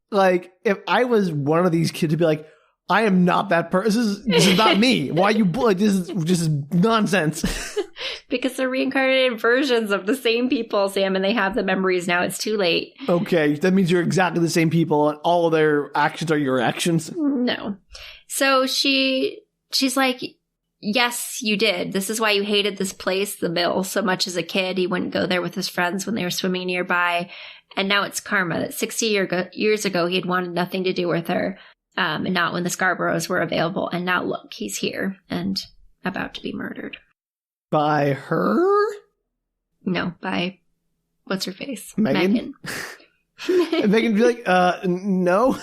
like, if I was one of these kids, to be like, I am not that person. This is not me. Why you like this is just nonsense. Because they're reincarnated versions of the same people, Sam, and they have the memories now. It's too late. Okay, that means you're exactly the same people, and all of their actions are your actions. No. So she's like, yes, you did. This is why you hated this place, the mill, so much as a kid. He wouldn't go there with his friends when they were swimming nearby. And now it's karma that 60 years ago he had wanted nothing to do with her. And not when the Scarboroughs were available. And now look, he's here and about to be murdered. By her? No, by what's her face? Megan. And Megan be like, no.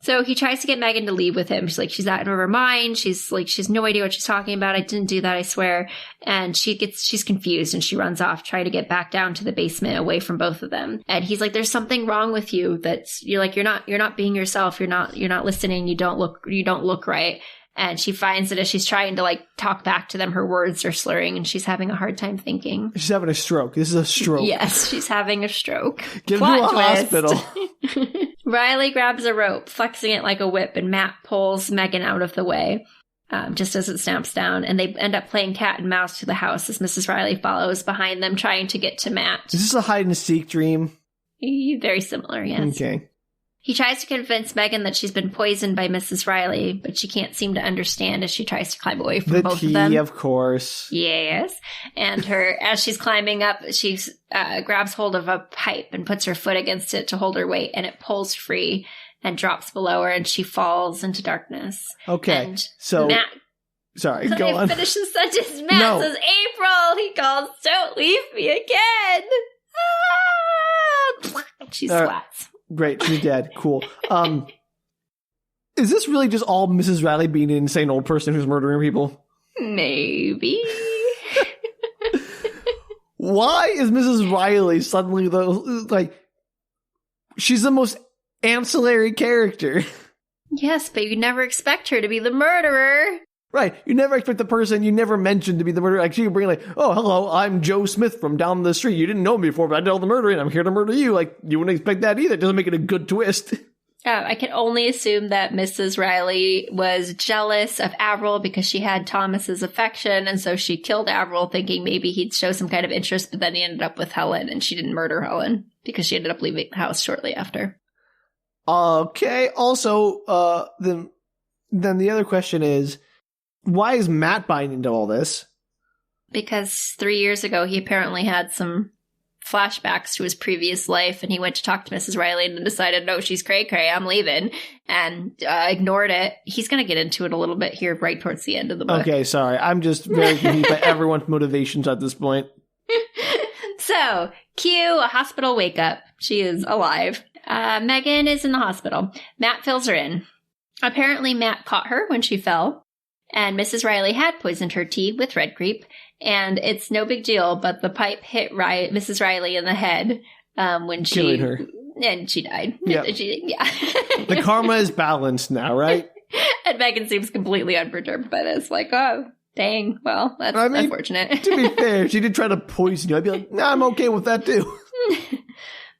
So he tries to get Megan to leave with him. She's like, she's out of her mind. She's like, she has no idea what she's talking about. I didn't do that, I swear. And she's confused and she runs off, trying to get back down to the basement away from both of them. And he's like, there's something wrong with you. You're not being yourself. You're not listening. You don't look right. And she finds that as she's trying to like talk back to them, her words are slurring and she's having a hard time thinking. She's having a stroke. This is a stroke. Yes, she's having a stroke. Get her to a hospital. Riley grabs a rope, flexing it like a whip, and Matt pulls Megan out of the way, just as it snaps down. And they end up playing cat and mouse to the house as Mrs. Riley follows behind them, trying to get to Matt. Is this a hide-and-seek dream? Very similar, yes. Okay. He tries to convince Megan that she's been poisoned by Mrs. Riley, but she can't seem to understand as she tries to climb away from both of them. Of course. Yes. And as she's climbing up, she grabs hold of a pipe and puts her foot against it to hold her weight, and it pulls free and drops below her, and she falls into darkness. Okay. And so Matt... Sorry, go on. Finish the sentence. Matt says, April! He calls, don't leave me again! Ah! She splats. Great, she's dead. Cool. Is this really just all Mrs. Riley being an insane old person who's murdering people? Maybe. Why is Mrs. Riley suddenly she's the most ancillary character? Yes, but you never expect her to be the murderer. Right. You never expect the person you never mentioned to be the murderer. Like, she could bring oh, hello, I'm Joe Smith from down the street. You didn't know me before, but I did all the murdering. I'm here to murder you. Like, you wouldn't expect that either. It doesn't make it a good twist. I can only assume that Mrs. Riley was jealous of Avril because she had Thomas's affection, and so she killed Avril thinking maybe he'd show some kind of interest, but then he ended up with Helen, and she didn't murder Helen because she ended up leaving the house shortly after. Okay, also, then the other question is, why is Matt buying into all this? Because 3 years ago, he apparently had some flashbacks to his previous life, and he went to talk to Mrs. Riley and decided, no, she's cray-cray, I'm leaving, and ignored it. He's going to get into it a little bit here right towards the end of the book. Okay, sorry. I'm just very confused by everyone's motivations at this point. So, cue a hospital wake-up. She is alive. Megan is in the hospital. Matt fills her in. Apparently, Matt caught her when she fell, and Mrs. Riley had poisoned her tea with red creep. And it's no big deal, but the pipe hit Mrs. Riley in the head when she... Killing her. And she died. Yep. Yeah. The karma is balanced now, right? And Megan seems completely unperturbed by this. Like, oh, dang. Well, that's unfortunate. To be fair, she did try to poison you. I'd be like, nah, I'm okay with that too.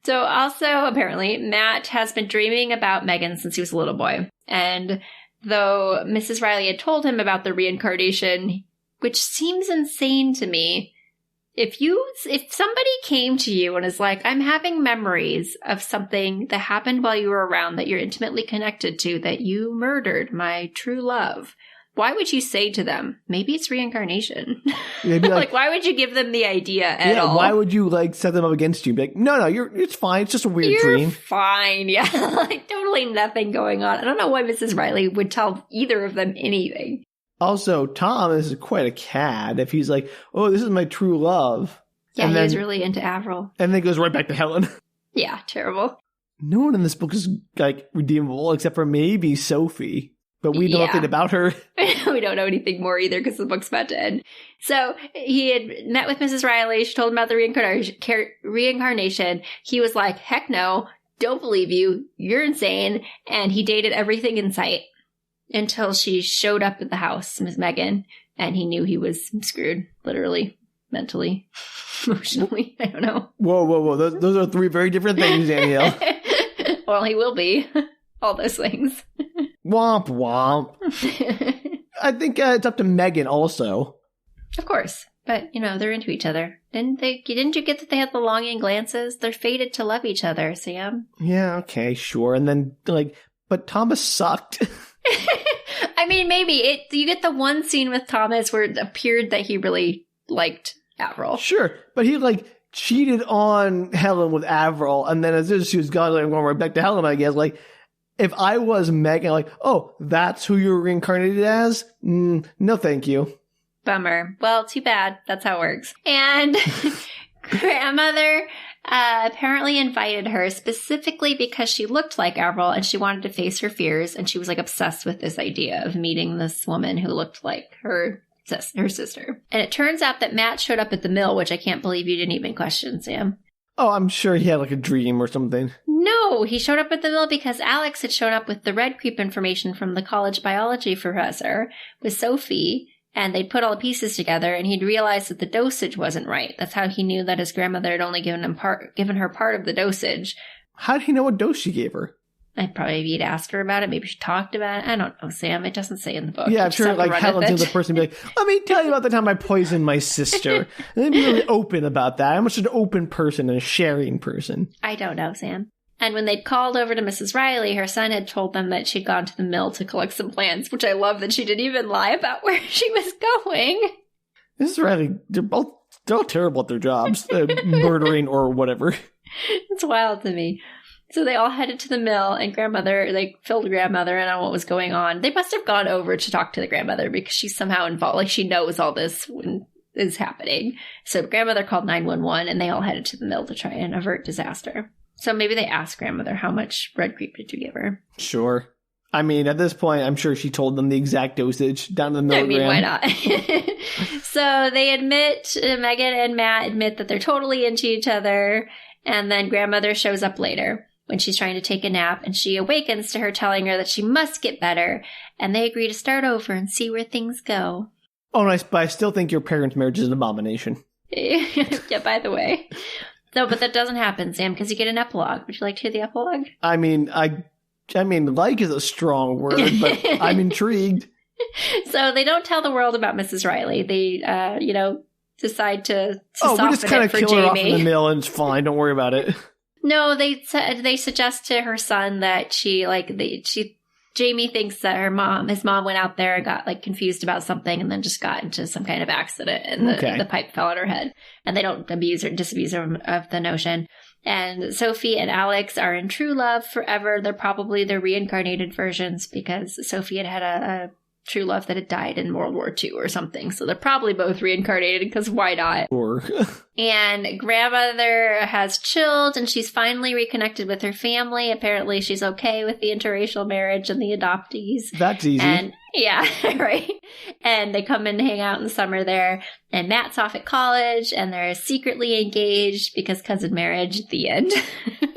So also, apparently, Matt has been dreaming about Megan since he was a little boy. And though Mrs. Riley had told him about the reincarnation, which seems insane to me. If somebody came to you and is like, I'm having memories of something that happened while you were around that you're intimately connected to, that you murdered my true love, why would you say to them, maybe it's reincarnation? Yeah, like, why would you give them the idea at all? Why would you set them up against you? Be like, no, it's fine. It's just a weird dream. Fine. Yeah. Totally nothing going on. I don't know why Mrs. Riley would tell either of them anything. Also, Tom is quite a cad if he's like, oh, this is my true love. Yeah, he was really into Avril. And then goes right back to Helen. Yeah, terrible. No one in this book is, redeemable except for maybe Sophie. But we know nothing about her. We don't know anything more either because the book's about to end. So he had met with Mrs. Riley. She told him about the reincarnation. He was like, heck no, don't believe you. You're insane. And he dated everything in sight. Until she showed up at the house, Miss Megan, and he knew he was screwed, literally, mentally, emotionally. I don't know. Whoa. Those are three very different things, Danielle. Well, he will be. All those things. Womp womp. I think it's up to Megan also. Of course. But, they're into each other. Didn't you get that they had the longing glances? They're fated to love each other, Sam. Yeah, okay, sure. And then, but Thomas sucked. I mean, maybe. You get the one scene with Thomas where it appeared that he really liked Avril. Sure, but he, cheated on Helen with Avril, and then as soon as she was gone, I'm going right back to Helen, I guess. If I was Megan, oh, that's who you're reincarnated as? No, thank you. Bummer. Well, too bad. That's how it works. And grandmother apparently invited her specifically because she looked like Avril and she wanted to face her fears, and she was obsessed with this idea of meeting this woman who looked like her sister. And it turns out that Matt showed up at the mill, which I can't believe you didn't even question, Sam. Oh, I'm sure he had a dream or something. No, he showed up at the mill because Alex had shown up with the red creep information from the college biology professor with Sophie. And they'd put all the pieces together, and he'd realized that the dosage wasn't right. That's how he knew that his grandmother had only given her part of the dosage. How did he know what dose she gave her? Maybe he'd asked her about it. Maybe she talked about it. I don't know, Sam. It doesn't say in the book. Yeah, I'm sure Helen's the person be like, let me tell you about the time I poisoned my sister. And then be really open about that. I'm such an open person and a sharing person. I don't know, Sam. And when they'd called over to Mrs. Riley, her son had told them that she'd gone to the mill to collect some plants, which I love that she didn't even lie about where she was going. Mrs. Riley, they're all terrible at their jobs, murdering or whatever. It's wild to me. So they all headed to the mill, and they filled grandmother in on what was going on. They must have gone over to talk to the grandmother because she's somehow involved. She knows all this is happening. So grandmother called 911, and they all headed to the mill to try and avert disaster. So maybe they asked grandmother, how much red creep did you give her? Sure. I mean, at this point, I'm sure she told them the exact dosage down to the milligram. I mean, why not? So they Megan and Matt admit that they're totally into each other. And then grandmother shows up later when she's trying to take a nap. And she awakens to her telling her that she must get better. And they agree to start over and see where things go. Oh, nice. But I still think your parents' marriage is an abomination. Yeah, by the way. No, but that doesn't happen, Sam, because you get an epilogue. Would you like to hear the epilogue? I mean, I mean, like is a strong word, but I'm intrigued. So they don't tell the world about Mrs. Riley. They, decide to we just kind of kill Jamie. her off in the mill and it's fine. Don't worry about it. No, they suggest to her son that Jamie thinks that his mom went out there and got like confused about something and then just got into some kind of accident and the pipe fell on her head. And they don't disabuse her of the notion. And Sophie and Alex are in true love forever. They're probably their reincarnated versions because Sophie had a true love that had died in World War II or something. So they're probably both reincarnated because why not? Sure. And grandmother has chilled and she's finally reconnected with her family. Apparently she's okay with the interracial marriage and the adoptees. That's easy. And yeah, right. And they come in to hang out in the summer there. And Matt's off at college and they're secretly engaged because cousin marriage at the end. But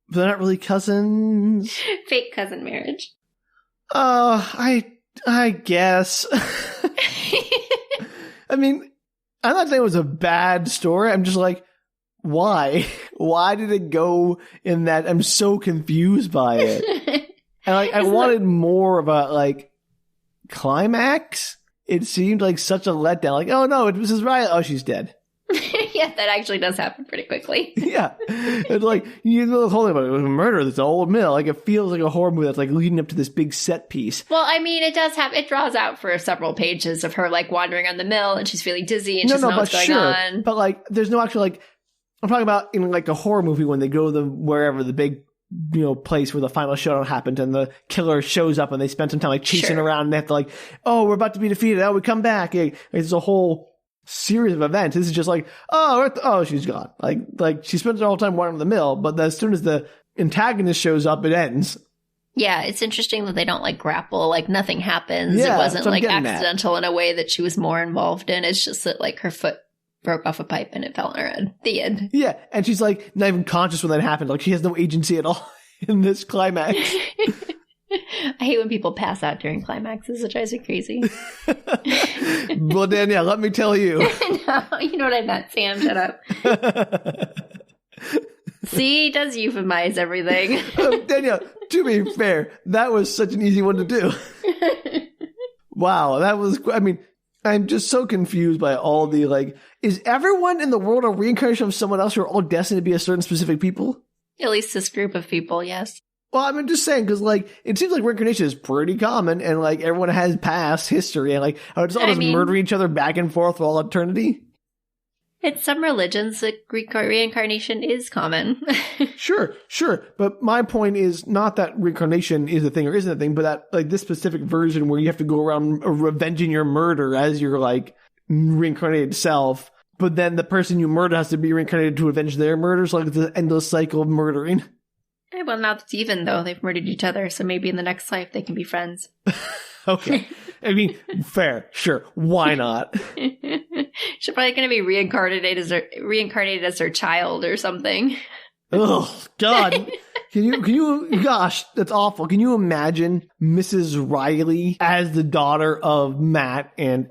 they're not really cousins. Fake cousin marriage. I guess. I mean, I'm not saying it was a bad story. I'm just like, why? Why did it go in that? I'm so confused by it. And like, I wanted more about like climax. It seemed like such a letdown. Like, oh no, it was Mrs. Riley. Oh, she's dead. Yeah, that actually does happen pretty quickly. Yeah. It's like, you know, the whole thing about it was murder, this old mill. Like, it feels like a horror movie that's like leading up to this big set piece. Well, I mean, it draws out for several pages of her like wandering on the mill and she's feeling dizzy and she doesn't know what's going on. But like, there's no actual like, I'm talking about in like a horror movie when they go to wherever the big, place where the final showdown happened and the killer shows up and they spend some time like chasing around and they have to like, oh, we're about to be defeated. Oh, we come back. It's a whole series of events. This is just like, she's gone. Like she spends her whole time wandering the mill, but as soon as the antagonist shows up, it ends. Yeah, it's interesting that they don't like grapple, like nothing happens. Yeah, it wasn't like accidental in a way that she was more involved in. It's just that like her foot broke off a pipe and it fell on her head. The end. Yeah, and she's like not even conscious when that happened. Like she has no agency at all in this climax. I hate when people pass out during climaxes. It drives me crazy. Well, Danielle, let me tell you. No, you know what I meant, Sam. Shut up. See, he does euphemize everything. Danielle, to be fair, that was such an easy one to do. Wow, that was, I mean, I'm just so confused by all the, like, is everyone in the world a reincarnation of someone else who are all destined to be a certain specific people? At least this group of people, yes. Well, I'm just saying, because, like, it seems like reincarnation is pretty common, and, like, everyone has past history, and, like, it's all just murdering each other back and forth for all eternity. In some religions, the reincarnation is common. Sure. But my point is not that reincarnation is a thing or isn't a thing, but that, like, this specific version where you have to go around revenging your murder as your, like, reincarnated self, but then the person you murder has to be reincarnated to avenge their murders, like, it's an endless cycle of murdering. Well, now it's even, though. They've murdered each other, so maybe in the next life they can be friends. Okay. I mean, fair. Sure. Why not? She's probably going to be reincarnated as her child or something. Oh, God. Can you, gosh, that's awful. Can you imagine Mrs. Riley as the daughter of Matt and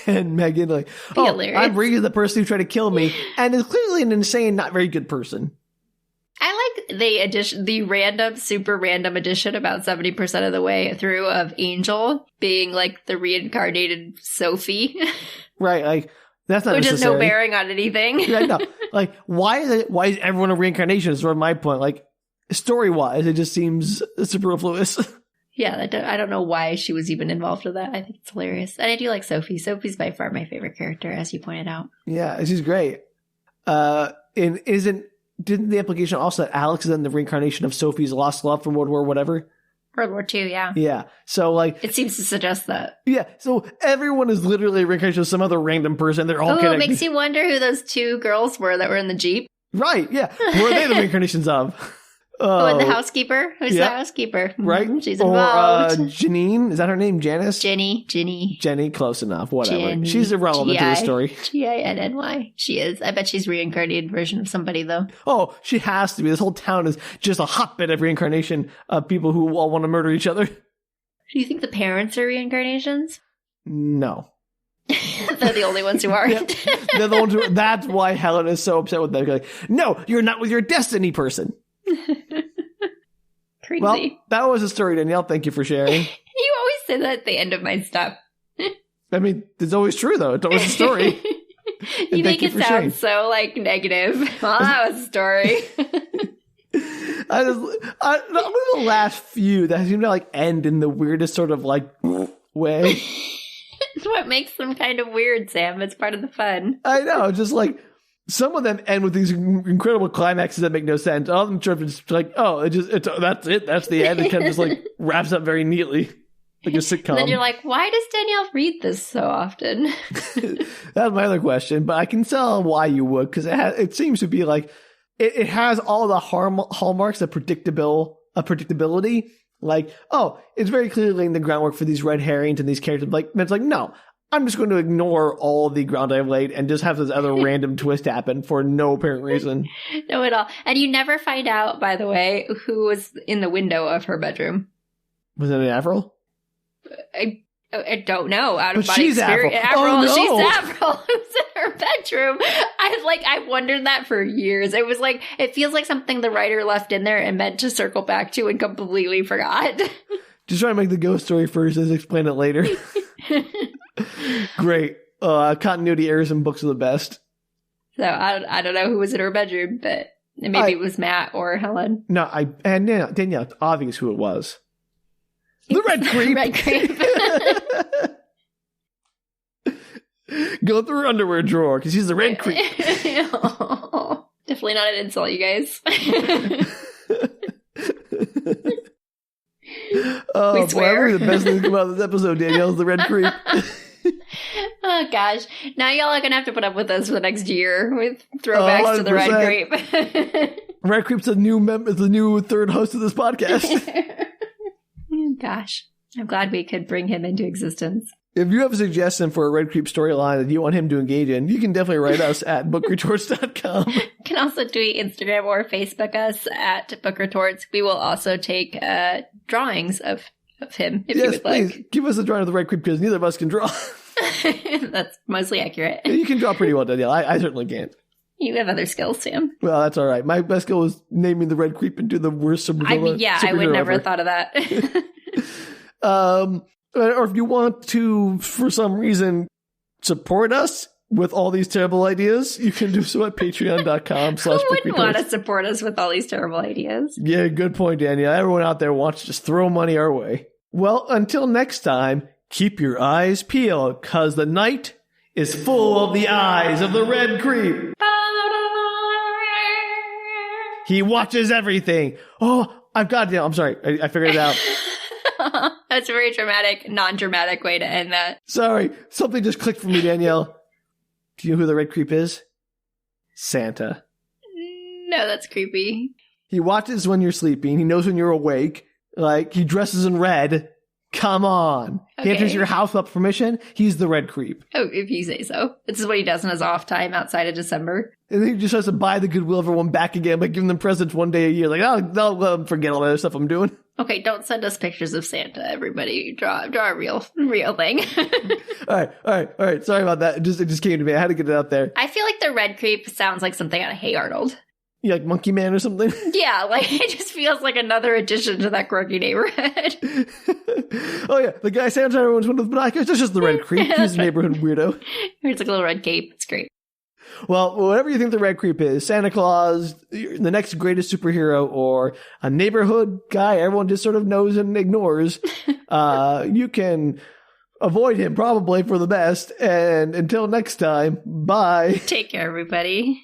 Megan? Like, hilarious. I'm Regan, the person who tried to kill me, and is clearly an insane, not very good person. I like the super random addition about 70% of the way through of Angel being like the reincarnated Sophie. Right, like that's not which necessary. Has no bearing on anything. Yeah, no. Like why is everyone a reincarnation is sort of my point. Like story-wise, it just seems superfluous. Yeah, I don't know why she was even involved with that. I think it's hilarious. And I do like Sophie. Sophie's by far my favorite character, as you pointed out. Yeah, she's great. Didn't the implication also that Alex is then the reincarnation of Sophie's lost love from World War whatever? World War II, yeah. Yeah. So, like... It seems to suggest that. Yeah. So, everyone is literally a reincarnation of some other random person. They're all it makes you wonder who those two girls were that were in the Jeep. Right, yeah. Who are they the reincarnations of? And the housekeeper? Who's the housekeeper? Right? She's involved. Or Janine? Is that her name? Janice? Jenny, close enough. Whatever. Jenny. She's irrelevant to the story. Ginny. She is. I bet she's reincarnated version of somebody, though. Oh, she has to be. This whole town is just a hotbed of reincarnation of people who all want to murder each other. Do you think the parents are reincarnations? No. They're the only ones who aren't. Yep. They're the ones who. That's why Helen is so upset with them. Like, no, you're not with your destiny person. crazy. Well, that was a story, Danielle. Thank you for sharing. You always say that at the end of my stuff. I mean, it's always true, though. It's always a story. You make it sound so, like, negative. Well, that was a story. The last few that seem to, like, end in the weirdest sort of, like, way. It's what makes them kind of weird, Sam. It's part of the fun. I know, just, like, some of them end with these incredible climaxes that make no sense. All of them sort of just like, oh, that's it. That's the end. It kind of just, like, wraps up very neatly. Like a sitcom. And then you're like, why does Danielle read this so often? That's my other question, but I can tell why you would, because it seems to be like it has all the hallmarks of predictability. Like, oh, it's very clearly laying the groundwork for these red herrings and these characters. Like, it's like, no, I'm just going to ignore all the ground I've laid and just have this other random twist happen for no apparent reason. No, at all. And you never find out, by the way, who was in the window of her bedroom. Was it an Avril? I don't know. Out of but my she's experience, Avril. Oh, no. She's Avril. Who's in her bedroom? I've wondered that for years. It feels like something the writer left in there and meant to circle back to and completely forgot. Just try to make the ghost story first and explain it later. Great. Continuity errors in books are the best. So I don't know who was in her bedroom, but maybe it was Matt or Helen. No, Danielle, it's obvious who it was. The red creep. Red creep. Go through her underwear drawer because she's the red creep. Oh, definitely not an insult, you guys. Oh, we swear. Boy, the best thing about this episode, Danielle, is the red creep. Oh gosh, now y'all are gonna have to put up with us for the next year with throwbacks to the red creep. Red creep's the new third host of this podcast. Gosh, I'm glad we could bring him into existence. If you have a suggestion for a red creep storyline that you want him to engage in, you can definitely write us at bookretorts.com. You can also tweet, Instagram, or Facebook us at bookretorts. We will also take drawings of him if you would like. Please give us a drawing of the red creep because neither of us can draw. That's mostly accurate. You can draw pretty well, Danielle. I certainly can't. You have other skills, Sam. Well, that's all right. My best skill was naming the red creep into the worst superhero. I would never have thought of that. Or if you want to, for some reason, support us with all these terrible ideas, you can do so at patreon.com/bookretorts. Who wouldn't want to support us with all these terrible ideas? Yeah, good point, Danielle. Everyone out there wants to just throw money our way. Well, until next time, keep your eyes peeled, because the night is full of the eyes of the red creep. He watches everything. Oh, I've got it. I'm sorry. I figured it out. That's a very dramatic, non-dramatic way to end that. Sorry. Something just clicked for me, Danielle. Do you know who the red creep is? Santa. No, that's creepy. He watches when you're sleeping. He knows when you're awake. Like, he dresses in red. Come on. Okay. He enters your house without permission. He's the red creep. Oh, if you say so. This is what he does in his off time outside of December. And then he just has to buy the goodwill of everyone back again by giving them presents one day a year. Like, I'll let them forget all the other stuff I'm doing. Okay, don't send us pictures of Santa, everybody. Draw a real thing. All right. Sorry about that. It just came to me. I had to get it out there. I feel like the red creep sounds like something out of Hey Arnold. You like Monkey Man or something? Yeah, like it just feels like another addition to that quirky neighborhood. Oh yeah, the guy sounds everyone's one with binoculars. That's just the red creep. He's a neighborhood weirdo. It's like a little red cape. It's great. Well, whatever you think the red creep is, Santa Claus, the next greatest superhero, or a neighborhood guy everyone just sort of knows and ignores, you can avoid him probably for the best. And until next time, bye. Take care, everybody.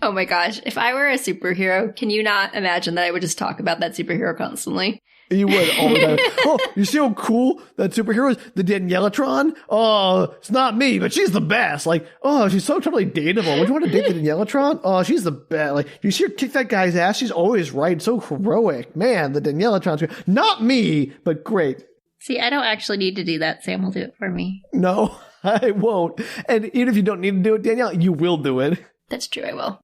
Oh my gosh, if I were a superhero, can you not imagine that I would just talk about that superhero constantly? You would all the time. Oh, you see how cool that superhero is? The Danielatron? Oh, it's not me, but she's the best. Like, oh, she's so totally dateable. Would you want to date the Danielatron? Oh, she's the best. Like, you see her kick that guy's ass? She's always right. So heroic. Man, the Danielatron's good. Not me, but great. See, I don't actually need to do that. Sam will do it for me. No, I won't. And even if you don't need to do it, Danielle, you will do it. That's true, I will.